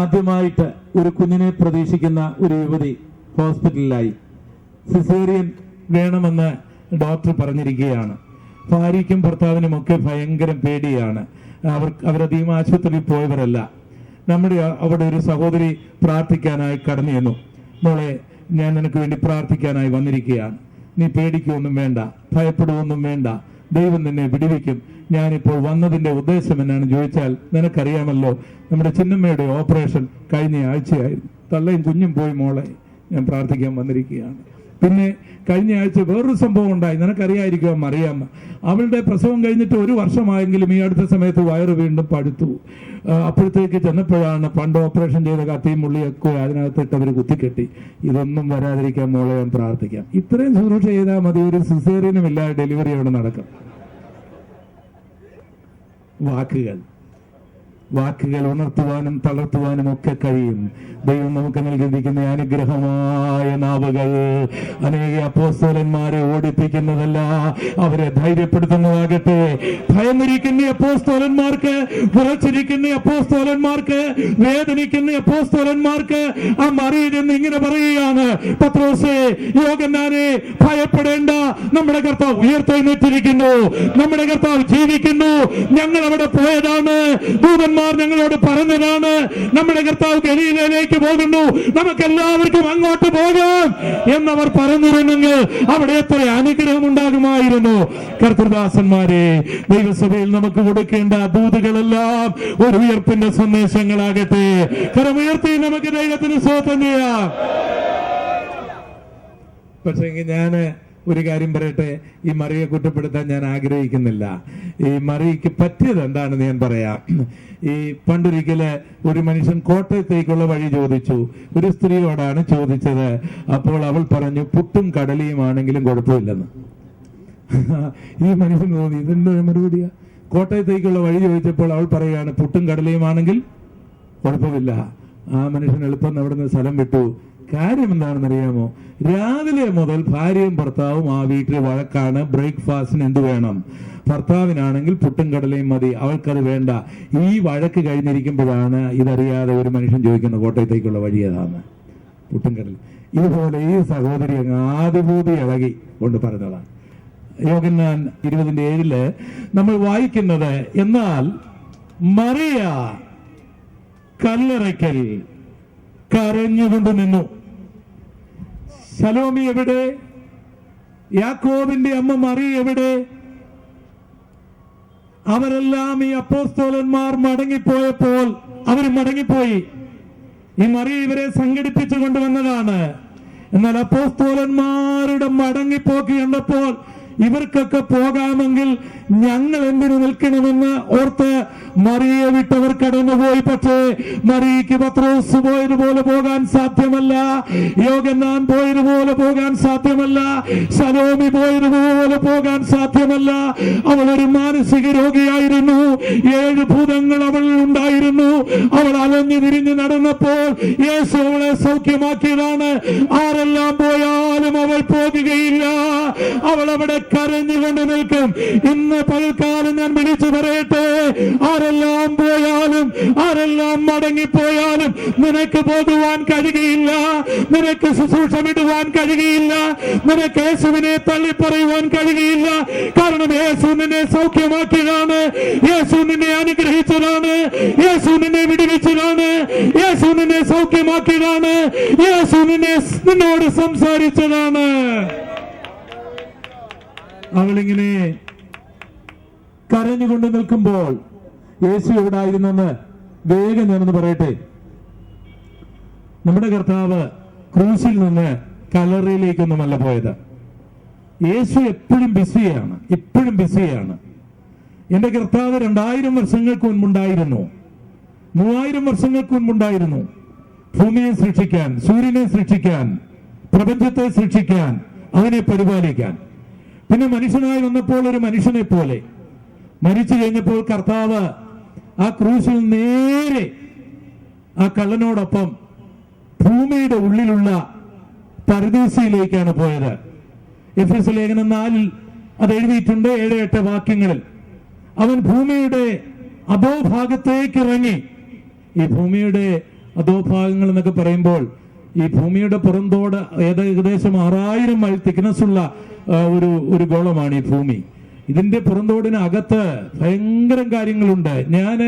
ആദ്യമായിട്ട് ഒരു കുഞ്ഞിനെ പ്രതീക്ഷിക്കുന്ന ഒരു യുവതി ഹോസ്പിറ്റലിലായി. സിസേറിയൻ വേണമെന്ന് ഡോക്ടർ പറഞ്ഞിരിക്കുകയാണ്. ഭാര്യയ്ക്കും ഭർത്താവിനും ഒക്കെ ഭയങ്കര പേടിയാണ്. അവരധികം ആശുപത്രിയിൽ പോയവരല്ല. അവിടെ ഒരു സഹോദരി പ്രാർത്ഥിക്കാനായി കടന്നു ചെന്നു. മോളെ, ഞാൻ നിനക്ക് വേണ്ടി പ്രാർത്ഥിക്കാനായി വന്നിരിക്കുകയാണ്. നീ പേടിക്കൊന്നും വേണ്ട, ഭയപ്പെടുകയൊന്നും വേണ്ട, ദൈവം നിന്നെ വിടുവിക്കും. ഞാനിപ്പോൾ വന്നതിന്റെ ഉദ്ദേശം എന്നാണ് ചോദിച്ചാൽ, നിനക്കറിയാമല്ലോ, നമ്മുടെ ചിന്നമ്മയുടെ ഓപ്പറേഷൻ കഴിഞ്ഞ ആഴ്ചയായിരുന്നു. തള്ളയും കുഞ്ഞും പോയി, മോളെ ഞാൻ പ്രാർത്ഥിക്കാൻ വന്നിരിക്കുകയാണ്. പിന്നെ കഴിഞ്ഞ ആഴ്ച വേറൊരു സംഭവം ഉണ്ടായി, നിനക്കറിയായിരിക്കും, അറിയാമ. അവളുടെ പ്രസവം കഴിഞ്ഞിട്ട് 1 വർഷമായെങ്കിലും ഈ അടുത്ത സമയത്ത് വയറ് വീണ്ടും പഴുത്തു. അപ്പോഴത്തേക്ക് ചെന്നപ്പോഴാണ് പണ്ട് ഓപ്പറേഷൻ ചെയ്ത കത്തിയും മുള്ളിയൊക്കെ അതിനകത്തിട്ട് അവർ കുത്തിക്കെട്ടി. ഇതൊന്നും വരാതിരിക്കാൻ മോളെ ഞാൻ പ്രാർത്ഥിക്കാം. ഇത്രയും ശുശ്രൂഷ ചെയ്താൽ മതി, ഒരു സിസേറിയനും ഇല്ലാതെ ഡെലിവറി അവിടെ നടക്കും. വാക്കുകൾ ഉണർത്തുവാനും തളർത്തുവാനും ഒക്കെ കഴിയും. ദൈവം നമുക്ക് നൽകിയിരിക്കുന്ന അനുഗ്രഹമായ നാവുകൾ അനേക അപ്പോസ്തലന്മാരെ ഓടിപ്പിക്കുന്നതല്ല, അവരെ ധൈര്യപ്പെടുത്തുന്നതാകട്ടെ. ഭയന്നിരിക്കുന്ന അപ്പോസ്തലന്മാർക്ക്, വിറച്ചിരിക്കുന്ന അപ്പോസ്തലന്മാർക്ക്, വേദനിക്കുന്ന അപ്പോസ്തലന്മാർക്ക് ആ മറിയിൽ നിന്ന് ഇങ്ങനെ പറയുകയാണ്, പത്രോസേ, യോഹന്നാനെ, ഭയപ്പെടേണ്ട, നമ്മുടെ കർത്താവ് ഉയർത്തെഴുന്നേറ്റിരിക്കുന്നു, നമ്മുടെ കർത്താവ് ജീവിക്കുന്നു. ഞങ്ങൾ അവിടെ പോയതാണ്, ദൂതന്മാർ ഞങ്ങളോട് പറഞ്ഞതാണ്, നമ്മുടെ കർത്താവ് ഗലീലയിലേക്ക് പോകുന്നു, നമുക്കെല്ലാവർക്കും അങ്ങോട്ട് പോകാം എന്നവർ പറഞ്ഞിരുന്നെങ്കിൽ അവിടെ എത്ര അനുഗ്രഹം ഉണ്ടാകുമായിരുന്നു. കർത്തൃദാസന്മാരെ, ദൈവസഭയിൽ നമുക്ക് കൊടുക്കേണ്ട ദൂതുകളെല്ലാം ഒരു ഉയർപ്പിന്റെ സന്ദേശങ്ങളാകട്ടെ. കരമുയർത്തി നമുക്ക് ദൈവത്തിന് സ്തോത്രം ചെയ്യാം. പക്ഷേ ഞാൻ ഒരു കാര്യം പറയട്ടെ, ഈ മറിയെ കുറ്റപ്പെടുത്താൻ ഞാൻ ആഗ്രഹിക്കുന്നില്ല. ഈ മറിയക്ക് പറ്റിയത് എന്താണെന്ന് ഞാൻ പറയാം. ഈ പണ്ടൊരിക്കല് ഒരു മനുഷ്യൻ കോട്ടയത്തേക്കുള്ള വഴി ചോദിച്ചു. ഒരു സ്ത്രീയോടാണ് ചോദിച്ചത്. അപ്പോൾ അവൾ പറഞ്ഞു, പുട്ടും കടലയുമാണെങ്കിലും കുഴപ്പമില്ലെന്ന്. ഈ മനുഷ്യൻ തോന്നി, ഇതെന്താ മറുപടിയാ? കോട്ടയത്തേക്കുള്ള വഴി ചോദിച്ചപ്പോൾ അവൾ പറയുകയാണ്, പുട്ടും കടലയുമാണെങ്കിൽ കുഴപ്പമില്ല. ആ മനുഷ്യൻ എളുപ്പം അവിടെ നിന്ന് സ്ഥലം വിട്ടു. കാര്യം എന്താണെന്ന് അറിയാമോ? രാവിലെ മുതൽ ഭാര്യയും ഭർത്താവും ആ വീട്ടിൽ വഴക്കാണ്. ബ്രേക്ക്ഫാസ്റ്റിന് എന്ത് വേണം? ഭർത്താവിനാണെങ്കിൽ പുട്ടും കടലയും മതി, അവൾക്കത് വേണ്ട. ഈ വഴക്ക് കഴിഞ്ഞിരിക്കുമ്പോഴാണ് ഇതറിയാതെ ഒരു മനുഷ്യൻ ചോദിക്കുന്നത്, കോട്ടയത്തേക്കുള്ള വഴി ഏതാണ്? പുട്ടും കടലും. ഇതുപോലെ ഈ സഹോദരി അങ്ങ് ആദിഭൂതി ഇളകി കൊണ്ട് പറഞ്ഞതാണ്. യോഹന്നാൻ 20:7 നമ്മൾ വായിക്കുന്നത്, എന്നാൽ മറിയ കല്ലറയ്ക്കൽ കരഞ്ഞുകൊണ്ട് നിന്നു. ശലോമി എവിടെ? യാക്കോബിന്റെ അമ്മ മറിയ എവിടെ? അവരെല്ലാം ഈ അപ്പോസ്തലന്മാർ മടങ്ങിപ്പോയപ്പോൾ അവർ മടങ്ങിപ്പോയി. ഈ മറിയ ഇവരെ സംഘടിപ്പിച്ചു കൊണ്ടുവന്നതാണ്. എന്നാൽ അപ്പോസ്തലന്മാരുടെ മടങ്ങിപ്പോക്ക് കണ്ടപ്പോൾ ഇവർക്കൊക്കെ പോകാമെങ്കിൽ ഞങ്ങൾ എന്തിനു നിൽക്കണമെന്ന് ഓർത്ത് മറിയെ വിട്ടവർ കടന്നുപോയി. പക്ഷേ മറിയയ്ക്ക് പത്രോസ് പോയതുപോലെ പോകാൻ സാധ്യമല്ല, യോഹന്നാൻ പോയതുപോലെ പോകാൻ സാധ്യമല്ല, ശലോമി പോയതുപോലെ പോകാൻ സാധ്യമല്ല. അവൾ ഒരു മാനസിക രോഗിയായിരുന്നു. 7 ഭൂതങ്ങൾ അവളിൽ ഉണ്ടായിരുന്നു. അവൾ അലഞ്ഞു തിരിഞ്ഞു നടന്നപ്പോൾ യേശു അവളെ സൗഖ്യമാക്കിയതാണ്. ആരെല്ലാം പോയാലും അവൾ പോകുകയില്ല, അവൾ അവിടെ കരഞ്ഞുകൊണ്ട് നിൽക്കും. ഇന്ന് പകൽക്കാലം ഞാൻ വിളിച്ചു പറയട്ടെ, ആരെല്ലാം പോയാലും, ആരെല്ലാം മടങ്ങിപ്പോയാലും നിനക്ക് പോകുവാൻ കഴിയുകയില്ല, നിനക്ക് ശുശ്രൂഷ വിടുവാൻ കഴിയുകയില്ല, നിനക്ക് യേശുവിനെ തള്ളിപ്പറയുവാൻ കഴിയുകയില്ല. കാരണം യേശു നിന്നെ സൗഖ്യമാക്കിയതാണ്, യേശു നിന്നെ അനുഗ്രഹിച്ചതാണ്, യേശു നിന്നെ വിടുവിച്ചതാണ്, യേശു നിന്നെ സൗഖ്യമാക്കിയതാണ്, യേശു നിന്നോട് സംസാരിച്ചതാണ്. അവളിങ്ങനെ കരഞ്ഞുകൊണ്ട് നിൽക്കുമ്പോൾ യേശു എവിടായിരുന്നെന്ന് വേഗം ഞാനൊന്ന് പറയട്ടെ. നമ്മുടെ കർത്താവ് ക്രൂശിൽ നിന്ന് കല്ലറയിലേക്കൊന്നുമല്ല പോയത്. യേശു എപ്പോഴും ബിസിയാണ്, ഇപ്പോഴും ബിസിയാണ്. എന്റെ കർത്താവ് 2000 വർഷങ്ങൾക്ക് മുൻപുണ്ടായിരുന്നു, 3000 വർഷങ്ങൾക്ക് മുൻപുണ്ടായിരുന്നു. ഭൂമിയെ സൃഷ്ടിക്കാൻ, സൂര്യനെ സൃഷ്ടിക്കാൻ, പ്രപഞ്ചത്തെ സൃഷ്ടിക്കാൻ, അതിനെ പരിപാലിക്കാൻ. പിന്നെ മനുഷ്യനായി വന്നപ്പോൾ ഒരു മനുഷ്യനെ പോലെ മരിച്ചു കഴിഞ്ഞപ്പോൾ കർത്താവ് ആ ക്രൂശിൽ നേരെ ആ കള്ളനോടൊപ്പം ഭൂമിയുടെ ഉള്ളിലുള്ള പരദീസയിലേക്കാണ് പോയത്. എഫെസ്യ ലേഖനം 4 അത് എഴുതിയിട്ടുണ്ട്, 7-8 വാക്യങ്ങളിൽ. അവൻ ഭൂമിയുടെ അധോഭാഗത്തേക്ക് ഇറങ്ങി. ഈ ഭൂമിയുടെ അധോഭാഗങ്ങൾ എന്നൊക്കെ പറയുമ്പോൾ ഈ ഭൂമിയുടെ പുറന്തോട് ഏകദേശം 6000 മൈൽ തിക്നെസ് ഉള്ള ഒരു ഗോളമാണ് ഈ ഭൂമി. ഇതിന്റെ പുറന്തോടിന് അകത്ത് ഭയങ്കരം കാര്യങ്ങളുണ്ട്. ഞാൻ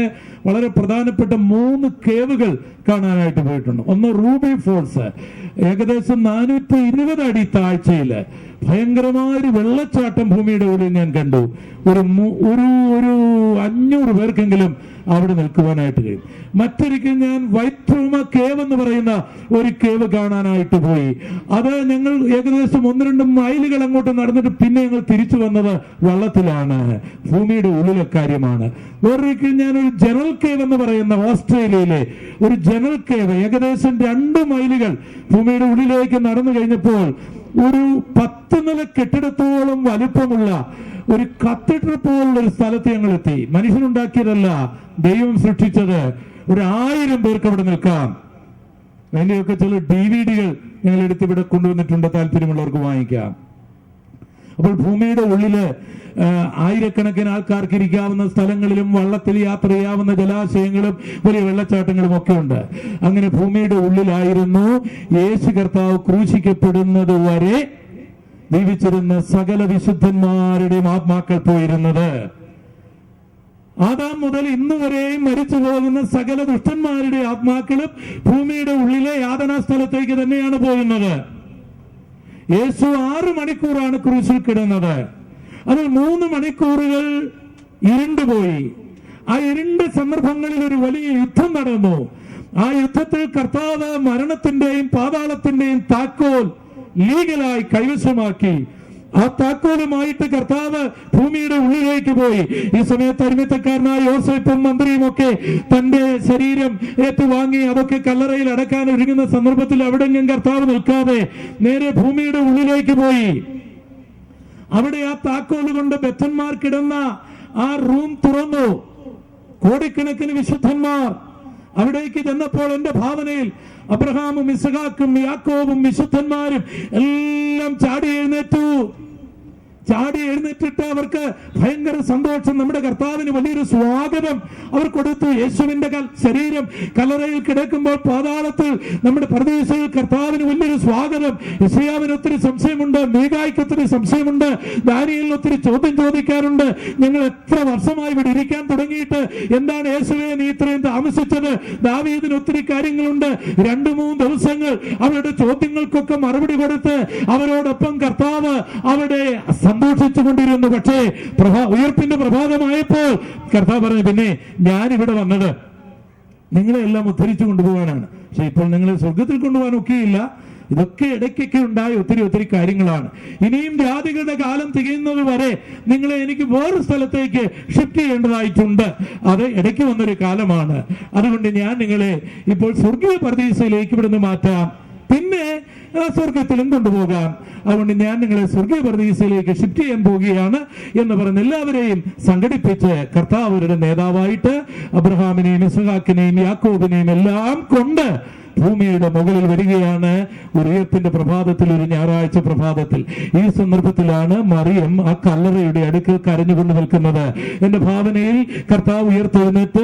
വളരെ പ്രധാനപ്പെട്ട 3 കേവുകൾ കാണാനായിട്ട് പോയിട്ടുണ്ട്. ഒന്ന് റൂബി ഫോൾസ്, ഏകദേശം 420 അടി താഴ്ചയില് ഭയങ്കരമായൊരു വെള്ളച്ചാട്ടം ഭൂമിയുടെ ഉള്ളിൽ ഞാൻ കണ്ടു. ഒരു 500 പേർക്കെങ്കിലും അവിടെ നിൽക്കുവാനായിട്ട് കഴിയും. മറ്റൊരിക്കൽ ഞാൻ വൈറ്റ്രൂമ കേവ് എന്ന് പറയുന്ന ഒരു കേവ് കാണാനായിട്ട് പോയി. അത് ഞങ്ങൾ ഏകദേശം 1-2 മൈലുകൾ അങ്ങോട്ട് നടന്നിട്ട് പിന്നെ ഞങ്ങൾ തിരിച്ചു വന്നത് വള്ളത്തിലാണ്. ഭൂമിയുടെ ഉള്ളിലെ കാര്യമാണ്. വേറൊരിക്കൽ ഞാൻ ഒരു ജനറൽ കേവ് എന്ന് പറയുന്ന ഓസ്ട്രേലിയയിലെ ഒരു ജനറൽ കേവ് ഏകദേശം 2 മൈലുകൾ ഭൂമിയുടെ ഉള്ളിലേക്ക് നടന്നു കഴിഞ്ഞപ്പോൾ ഒരു 10 നില കെട്ടിടത്തോളം വലുപ്പമുള്ള ഒരു കത്തീഡ്രൽ പോലുള്ള ഒരു സ്ഥലത്ത് ഞങ്ങൾ എത്തി. മനുഷ്യനുണ്ടാക്കിയതല്ല, ദൈവം സൃഷ്ടിച്ചത്. 1000 പേർക്ക് അവിടെ നിൽക്കാം. അതിന്റെയൊക്കെ ചില DVD-കൾ ഞങ്ങൾ എടുത്തിവിടെ കൊണ്ടുവന്നിട്ടുണ്ട്, താല്പര്യമുള്ളവർക്ക് വാങ്ങിക്കാം. അപ്പോൾ ഭൂമിയുടെ ഉള്ളില് ആയിരക്കണക്കിന് ആൾക്കാർക്ക് ഇരിക്കാവുന്ന സ്ഥലങ്ങളിലും വള്ളത്തിൽ യാത്ര ചെയ്യാവുന്ന ജലാശയങ്ങളും വലിയ വെള്ളച്ചാട്ടങ്ങളും ഒക്കെ ഉണ്ട്. അങ്ങനെ ഭൂമിയുടെ ഉള്ളിലായിരുന്നു യേശു കർത്താവ് ക്രൂശിക്കപ്പെടുന്നത് വരെ ജീവിച്ചിരുന്ന സകല വിശുദ്ധന്മാരുടെയും ആത്മാക്കൾ പോയിരുന്നത്. ആദാം മുതൽ ഇന്ന് വരെയും മരിച്ചു പോകുന്ന സകല ദുഷ്ടന്മാരുടെ ആത്മാക്കളും ഭൂമിയുടെ ഉള്ളിലെ യാതനാ സ്ഥലത്തേക്ക് തന്നെയാണ് പോകുന്നത്. യേശു 6 മണിക്കൂറാണ് ക്രൂശിൽ കിടന്നത്. അതിൽ 3 മണിക്കൂറുകൾ ഇരുണ്ടുപോയി. ആ ഇരുണ്ട സന്ദർഭങ്ങളിൽ ഒരു വലിയ യുദ്ധം നടന്നു. ആ യുദ്ധത്തിൽ കർത്താവ് മരണത്തിന്റെയും പാതാളത്തിന്റെയും താക്കോൽ ലീഗലായി കൈവശമാക്കി. ആ താക്കോലുമായിട്ട് കർത്താവ് ഭൂമിയുടെ ഉള്ളിലേക്ക് പോയി. ഈ സമയത്ത് അടിമത്തക്കാരനായ യോസേഫും മന്ത്രിയും ഒക്കെ തന്റെ ശരീരം ഏറ്റുവാങ്ങി അതൊക്കെ കല്ലറയിൽ അടക്കാൻ ഒരുങ്ങുന്ന സന്ദർഭത്തിൽ അവിടെയും കർത്താവ് നിൽക്കാതെ നേരെ ഭൂമിയുടെ ഉള്ളിലേക്ക് പോയി. അവിടെ ആ താക്കോല് കൊണ്ട് ബദ്ധന്മാർ കിടന്ന ആ റൂം തുറന്നു. കോടിക്കണക്കിന് വിശുദ്ധന്മാർ അവിടേക്ക് ചെന്നപ്പോൾ എന്റെ ഭാവനയിൽ അബ്രഹാമും ഇസ്ഹാക്കും യാക്കോബും വിശുദ്ധന്മാരും എല്ലാം ചാടി എഴുന്നേറ്റിട്ട് അവർക്ക് ഭയങ്കര സന്തോഷം. നമ്മുടെ കർത്താവിന് വലിയൊരു സ്വാഗതം അവർ കൊടുത്തു. യേശുവിന്റെ ശരീരം കല്ലറയിൽ കിടക്കുമ്പോൾ പാതാളത്തിൽ നമ്മുടെ പരദേശയിൽ കർത്താവിന് വലിയൊരു സ്വാഗതം. യെശയ്യാവിന് ഒത്തിരി സംശയമുണ്ട്, മീകായ്ക്ക് ഒത്തിരി സംശയമുണ്ട്, ദാനിയേലിന് ഒത്തിരി ചോദ്യം ചോദിക്കാറുണ്ട്. ഞങ്ങൾ എത്ര വർഷമായി ഇവിടെ ഇരിക്കാൻ തുടങ്ങിയിട്ട് എന്താണ് യേശുവേ നീ ഇത്രയും താമസിച്ചത്? ദാവീദിന് ഒത്തിരി കാര്യങ്ങളുണ്ട്. 2-3 ദിവസങ്ങൾ അവരുടെ ചോദ്യങ്ങൾക്കൊക്കെ മറുപടി കൊടുത്ത് അവരോടൊപ്പം കർത്താവ് അവിടെ സന്തോഷിച്ചുകൊണ്ടിരുന്നു. പക്ഷേ ഉയർപ്പിന്റെ പ്രഭാതമായപ്പോൾ കർത്താവ് പറഞ്ഞു, പിന്നെ ഞാൻ ഇവിടെ വന്നത് നിങ്ങളെ എല്ലാം ഉദ്ധരിച്ചു കൊണ്ടുപോകാനാണ്. പക്ഷെ ഇപ്പോൾ നിങ്ങളെ സ്വർഗത്തിൽ കൊണ്ടുപോകാൻ ഒക്കെയില്ല. ഇതൊക്കെ ഇടയ്ക്കൊക്കെ ഉണ്ടായ ഒത്തിരി കാര്യങ്ങളാണ്. ഇനിയും ജാതികളുടെ കാലം തികയുന്നത് വരെ നിങ്ങളെ എനിക്ക് വേറൊരു സ്ഥലത്തേക്ക് ഷിഫ്റ്റ് ചെയ്യേണ്ടതായിട്ടുണ്ട്. അത് ഇടയ്ക്ക് വന്നൊരു കാലമാണ്. അതുകൊണ്ട് ഞാൻ നിങ്ങളെ ഇപ്പോൾ സ്വർഗീയ പരദീസയിലേക്ക് ഇവിടുന്ന് മാറ്റാം, പിന്നെ സ്വർഗത്തിലും കൊണ്ടുപോകാം. അതുകൊണ്ട് ഞാൻ നിങ്ങളെ സ്വർഗീയ പരദീസയിലേക്ക് ഷിഫ്റ്റ് ചെയ്യാൻ പോവുകയാണ് എന്ന് പറഞ്ഞ് എല്ലാവരെയും സംഘടിപ്പിച്ച് കർത്താവരുടെ നേതാവായിട്ട് അബ്രഹാമിനെയും ഇസ്ഹാക്കിനെയും യാക്കോബിനെയും എല്ലാം കൊണ്ട് ഭൂമിയുടെ മുകളിൽ വരികയാണ് ഒരു ഉയർപ്പിന്റെ പ്രഭാതത്തിൽ, ഒരു ഞായറാഴ്ച പ്രഭാതത്തിൽ. ഈ സന്ദർഭത്തിലാണ് മറിയം ആ കല്ലറയുടെ അടുക്കൽ കരഞ്ഞുകൊണ്ട് നിൽക്കുന്നത്. എന്റെ ഭാവനയിൽ കർത്താവ് ഉയർത്തെഴുന്നേറ്റ്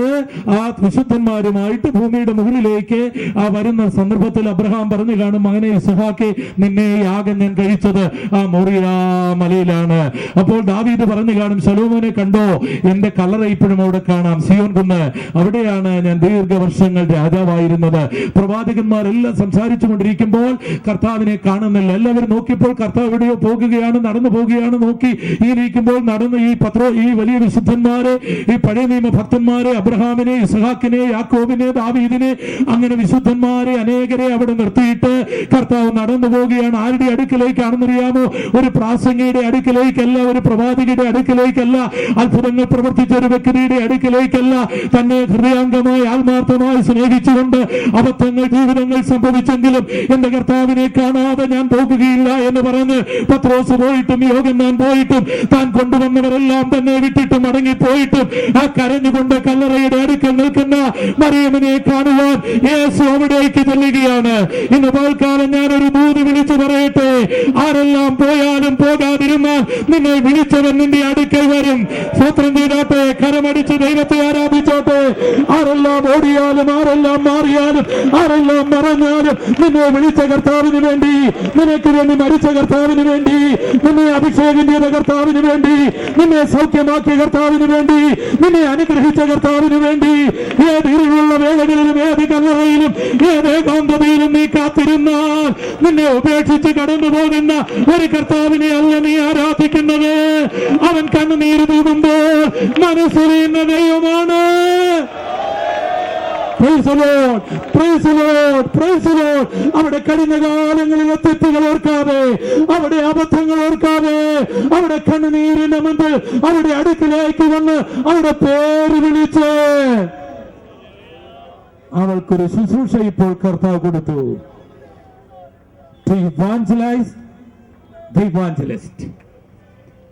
ആ വിശുദ്ധന്മാരുമായിട്ട് ഭൂമിയുടെ മുകളിലേക്ക് ആ വരുന്ന സന്ദർഭത്തിൽ അബ്രഹാം പറഞ്ഞു കാണും, മകനെ ഇസ്ഹാക്കേ, നിന്നെ യാഗം ഞാൻ കഴിച്ചത് ആ മോറിയാ മലയിലാണ്. അപ്പോൾ ദാവീദ് പറഞ്ഞു കാണും, ശലോമോനെ കണ്ടോ? എന്റെ കല്ലറ ഇപ്പോഴും അവിടെ കാണാം, സിയോൻ കുന്ന്. അവിടെയാണ് ഞാൻ ദീർഘവർഷങ്ങൾ രാജാവായിരുന്നത്. പ്രവാചകന്മാരെല്ലാം സംസാരിച്ചു കൊണ്ടിരിക്കുമ്പോൾ കർത്താവിനെ കാണുന്നില്ല. എല്ലാവരും നോക്കിയപ്പോൾ കർത്താവ് എവിടെയോ പോകുകയാണ്, നടന്നു പോകുകയാണ്. നോക്കി ഇരിക്കുമ്പോൾ നടന്ന് ഈ വലിയ വിശുദ്ധന്മാരെ, ഈ പഴയ നിയമ ഭക്തന്മാരെ, അബ്രഹാമിനെ, ഇസ്ഹാക്കിനെ, യാക്കോബിനെ, ദാവീദിനെ, അങ്ങനെ വിശുദ്ധന്മാരെ അനേകരെ അവിടെ നിർത്തിയിട്ട് കർത്താവ് നടന്നു പോവുകയാണ്. ആരുടെ അടുക്കിലേക്കാണെന്നറിയാമോ? ഒരു പ്രാസംഗിയുടെ അടുക്കിലേക്കല്ല, ഒരു പ്രവാചകയുടെ അടുക്കിലേക്കല്ല, അത്ഭുതങ്ങൾ പ്രവർത്തിച്ച ഒരു വ്യക്തിയുടെ അടുക്കിലേക്കല്ല. തന്നെ ഹൃദയാംഗമായി ആത്മാർത്ഥമായി സ്നേഹിച്ചുകൊണ്ട് അബദ്ധങ്ങൾ ജീവിതങ്ങൾ സംഭവിച്ചെങ്കിലും എന്റെ കർത്താവിനെ കാണാതെ ഞാൻ പോകുകയില്ല എന്ന് പറഞ്ഞ് പത്രോസ് പോയിട്ടും യോഹന്നാൻ പോയിട്ടും താൻ കൊണ്ടുവന്നവരെല്ലാം തന്നെ വിട്ടിട്ട് മടങ്ങിപ്പോയിട്ടും ആ കരഞ്ഞുകൊണ്ട് കല്ലറയുടെ അടുക്കൽ നിൽക്കുന്ന മറിയമിനെ കാണുവാൻ യേശു അവിടേക്ക് ചെല്ലുകയാണ്. ഇന്ന് പകൽക്കാലം ഞാനൊരു ദൂത് വിളിച്ചു പറയട്ടെ. ആരെല്ലാം പോയാലും പോകാതിരുന്നാൽ നിന്നെ വിളിച്ചവൻ നിന്റെ അടുക്കൽ വരും. സ്വത്രം ചെയ്താട്ടെ, കരമടിച്ച് ദൈവത്തെ ആരാധിച്ചോട്ടെ. ആരെല്ലാം ഓടിയാലും, ആരെല്ലാം മാറിയാലും, ആരെല്ലാം മറഞ്ഞാലും നിന്നെ വിളിച്ച കർത്താവിന് വേണ്ടി, നിനക്ക് വേണ്ടി മരിച്ച കർത്താവിന് വേണ്ടി, നിന്നെ അഭിഷേകം ചെയ്ത കർത്താവിന് വേണ്ടി, നിന്നെ സൗഖ്യമാക്കിയ കർത്താവിന് വേണ്ടി, നിന്നെ അനുഗ്രഹിച്ച കർത്താവിന് വേണ്ടി, ഏത് ഇരുളുള്ള വേളകളിലും, ഏത് കല്ലറയിലും, ഏത് ഏകാന്തതയിലും നീ കാത്തിരുന്നാൽ നിന്നെ ഉപേക്ഷിച്ച് കടന്നു പോകുന്ന ഒരു കർത്താവിനെ അല്ല നീ ആരാധിക്കുന്നത്. അവൻ കണ്ണുനീര് തൂകുമ്പോൾ മനസ്സറിയുന്ന ദൈവമാണ്. അവിടെ കഴിഞ്ഞ കാലങ്ങളിലെ തെറ്റുകൾ ഓർക്കാതെ, അവിടെ അബദ്ധങ്ങൾ ഓർക്കാതെ, അവിടെ കണ്ണുനീരിന്റെ മുൻപിൽ അവിടെ അടുക്കിലേക്ക് വന്ന് അവിടെ പേര് വിളിച്ച് അവൾക്കൊരു ശുശ്രൂഷ ഇപ്പോൾ കർത്താവ് കൊടുത്തു.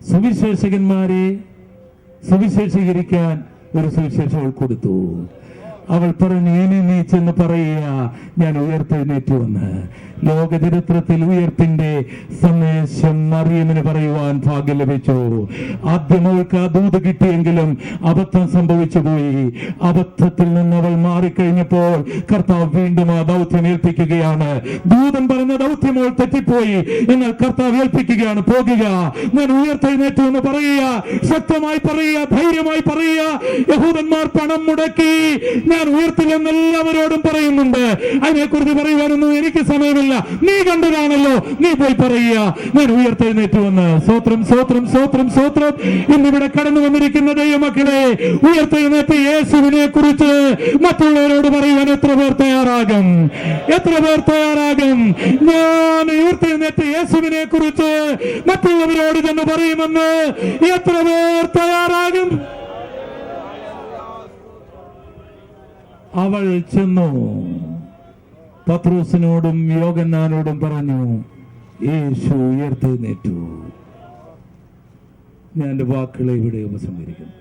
സുവിശേഷകന്മാരെ സുവിശേഷീകരിക്കാൻ ഒരു സുവിശേഷം അവൾ കൊടുത്തു. അവൾ പറഞ്ഞു, ഇനി നീ ചെന്ന് പറയുക, ഞാൻ ഉയർത്തെഴുന്നേറ്റു വന്ന്. ലോക ചരിത്രത്തിൽ ഉയർപ്പിന്റെ സന്ദേശം മറിയമിന് പറയുവാൻ ഭാഗ്യം ലഭിച്ചു. ആദ്യം അവൾക്ക് ആ ദൂത് കിട്ടിയെങ്കിലും അബദ്ധം സംഭവിച്ചു പോയി. അബദ്ധത്തിൽ നിന്ന് അവൾ മാറിക്കഴിഞ്ഞപ്പോൾ കർത്താവ് വീണ്ടും ആ ദൗത്യം ഏൽപ്പിക്കുകയാണ്. ദൂതൻ പറഞ്ഞ ദൗത്യം അവൾ തെറ്റിപ്പോയി, എന്നാൽ കർത്താവ് ഏൽപ്പിക്കുകയാണ്, പോകുക, ഞാൻ ഉയർത്തെഴുന്നേറ്റു എന്ന് പറയുക, ശക്തമായി പറയുക, ധൈര്യമായി പറയുക. യഹൂദന്മാർ പണം മുടക്കി ഞാൻ ഉയർത്തില്ലെന്ന് എല്ലാവരോടും പറയുന്നുണ്ട്. അതിനെക്കുറിച്ച് പറയുവാനൊന്നും എനിക്ക് സമയമില്ല. നീ കണ്ടതാണല്ലോ, നീ പോയി പറയുക, ഞാൻ ഉയർത്തെഴുന്നേറ്റു വന്ന്. സ്വത്രം സ്വത്രം സ്വത്രം സ്വത്രം. ഇന്നിവിടെ കടന്നു വന്നിരിക്കുന്ന ദൈവമക്കളെ, ഉയർത്തെഴുന്നേറ്റ് യേശുവിനെ കുറിച്ച് മറ്റുള്ളവരോട് പറയുവാൻ എത്ര പേർ തയ്യാറാകും? എത്ര പേർ തയ്യാറാകും? ഞാൻ ഉയർത്തെഴുന്നേറ്റ് യേശുവിനെ കുറിച്ച് മറ്റുള്ളവരോട് തന്നെ പറയുമെന്ന് എത്ര പേർ തയ്യാറാകും? അവൾ ചെന്നു പത്രോസിനോടും യോഹന്നാനോടും പറഞ്ഞു, യേശു ഉയർത്തെഴുന്നേറ്റു. ഞാൻ എന്റെ വാക്കുകളെ ഇവിടെ ഉപസംഹരിക്കുന്നു.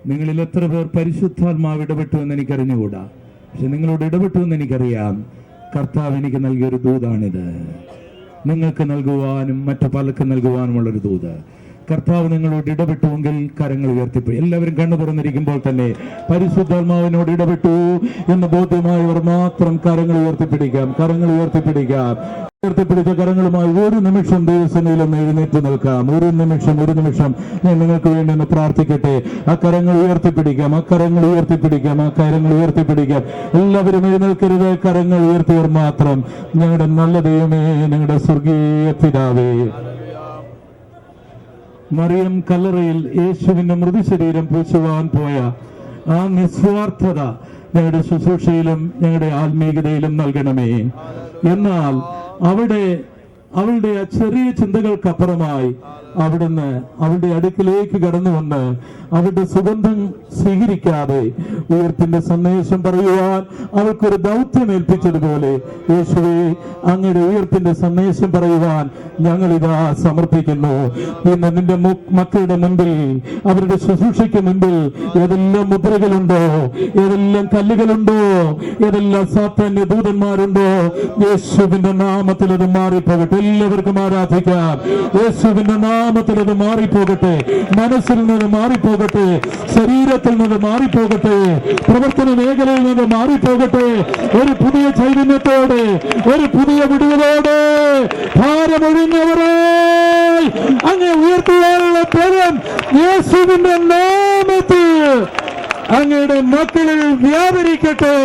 നിങ്ങളിൽ എത്ര പേർ പരിശുദ്ധാത്മാവ് ഇടപെട്ടു എന്ന് എനിക്കറിഞ്ഞുകൂടാ, പക്ഷെ നിങ്ങളോട് ഇടപെട്ടു എന്ന് എനിക്കറിയാം. കർത്താവ് എനിക്ക് നൽകിയൊരു ദൂതാണിത്. നിങ്ങൾക്ക് നൽകുവാനും മറ്റു പലർക്കും നൽകുവാനുമുള്ളൊരു ദൂത്. കർത്താവ് നിങ്ങളോട് ഇടപെട്ടുവെങ്കിൽ കരങ്ങൾ ഉയർത്തിപ്പോയി. എല്ലാവരും കണ്ണു തുറന്നിരിക്കുമ്പോൾ തന്നെ പരിശുദ്ധാത്മാവിനോട് ഇടപെട്ടു എന്ന് ബോധ്യമായവർ മാത്രം കരങ്ങൾ ഉയർത്തിപ്പിടിക്കാം. കരങ്ങൾ ഉയർത്തിപ്പിടിക്കാം. ഉയർത്തിപ്പിടിച്ച കരങ്ങളുമായി ഒരു നിമിഷം ദൈവസന്നിധിയിൽ എഴുന്നേറ്റ് നിൽക്കാം. ഒരു നിമിഷം ഞാൻ നിങ്ങൾക്ക് വേണ്ടി ഒന്ന് പ്രാർത്ഥിക്കട്ടെ. ആ കരങ്ങൾ ഉയർത്തിപ്പിടിക്കാം. ആ കരങ്ങൾ ഉയർത്തിപ്പിടിക്കാം. ആ കരങ്ങൾ ഉയർത്തിപ്പിടിക്കാം. എല്ലാവരും എഴുന്നേൽക്കരുത്. കരങ്ങൾ ഉയർത്തിയവർ മാത്രം. ഞങ്ങളുടെ നല്ല ദൈവമേ, ഞങ്ങളുടെ സ്വർഗീയ പിതാവേ, മറിയം കല്ലറയിൽ യേശുവിന്റെ മൃതശരീരം പൂശുവാൻ പോയ ആ നിസ്വാർത്ഥത ഞങ്ങളുടെ ശുശ്രൂഷയിലും ഞങ്ങളുടെ ആത്മീയതയിലും നൽകണമേ. എന്നാൽ അവളുടെ ആ ചെറിയ ചിന്തകൾക്കപ്പുറമായി അവിടുന്ന് അവളുടെ അടുക്കിലേക്ക് കടന്നു വന്ന് അവരുടെ സുഗന്ധം സ്വീകരിക്കാതെ ഉയർപ്പിന്റെ സന്ദേശം പറയുവാൻ അവൾക്കൊരു ദൗത്യം ഏൽപ്പിച്ചതുപോലെ, യേശുവേ, അങ്ങയുടെ ഉയർപ്പിന്റെ സന്ദേശം പറയുവാൻ ഞങ്ങളിതാ സമർപ്പിക്കുന്നു. ഇന്ന് നിന്റെ മക്കളുടെ മുൻപിൽ, അവരുടെ ശുശ്രൂഷയ്ക്ക് മുൻപിൽ ഏതെല്ലാം മുദ്രകളുണ്ടോ, ഏതെല്ലാം കല്ലുകളുണ്ടോ, ഏതെല്ലാം സാത്താന്യ ദൂതന്മാരുണ്ടോ, യേശുവിന്റെ നാമത്തിൽ അത് മാറിപ്പോകട്ടെ. എല്ലാവർക്കും ആരാധിക്കാം. യേശുവിന്റെ നാമത്തിൽ അത് മാറിപ്പോകട്ടെ. മനസ്സിൽ നിന്ന് മാറിപ്പോകട്ടെ. ശരീരത്തിൽ നിന്ന് മാറിപ്പോകട്ടെ. പ്രവർത്തന മേഖലയിൽ നിന്ന് മാറിപ്പോകട്ടെ. ഒരു പുതിയ ചൈതന്യത്തോടെ, ഒരു പുതിയ വിടുതലോടെ ഭാരമൊഴിഞ്ഞവരെ അങ്ങ് ഉയർത്തുവാനുള്ള ഫലം യേശുവിന്റെ നാമത്തിൽ അങ്ങയുടെ മക്കളിൽ വ്യാപരിക്കട്ടെ.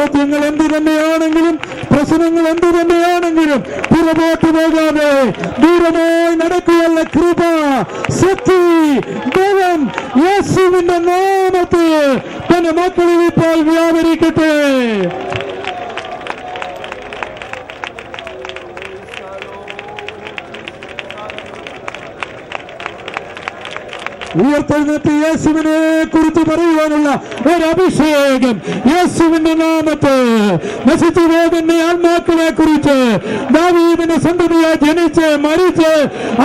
ചോദ്യങ്ങൾ എന്തു തന്നെയാണെങ്കിലും, പ്രശ്നങ്ങൾ എന്തു തന്നെയാണെങ്കിലും പുറകോട്ട് പോകാതെ ദൂരമായി നടക്കുകയുള്ള കൃപ, ശക്തി, ബലം യേശുവിന്റെ നാമത്തിൽ തന്റെ മക്കളിൽ ഇപ്പോൾ വ്യാപരിക്കട്ടെ. ഉയർത്തെഴുന്നേറ്റ് യേശുവിനെ കുറിച്ച് പറയുവാനുള്ള ഒരു അഭിഷേകം യേശുവിന്റെ നാമത്തിൽ. നശിച്ചു പോകുന്ന ആത്മാക്കളെ കുറിച്ച്, ദാവീദിന്റെ സന്തതിയായി ജനിച്ച് മരിച്ച്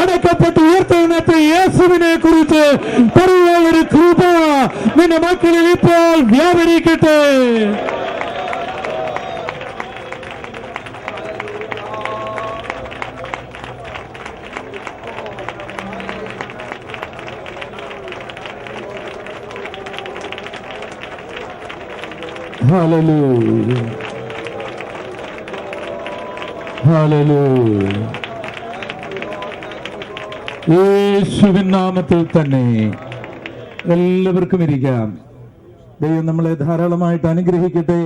അടക്കപ്പെട്ട് ഉയർത്തെഴുന്നേറ്റ് യേശുവിനെ കുറിച്ച് പറയുവാൻ ഒരു കൃപ നിന്റെ മക്കളിൽ ഇപ്പോൾ വ്യാപരിക്കട്ടെ. Hallelujah. Hallelujah. യേശുവിൻ നാമത്തിൽ തന്നെ എല്ലാവർക്കും ഇരിക്കാം. ദൈവം നമ്മളെ ധാരാളമായിട്ട് അനുഗ്രഹിക്കട്ടെ.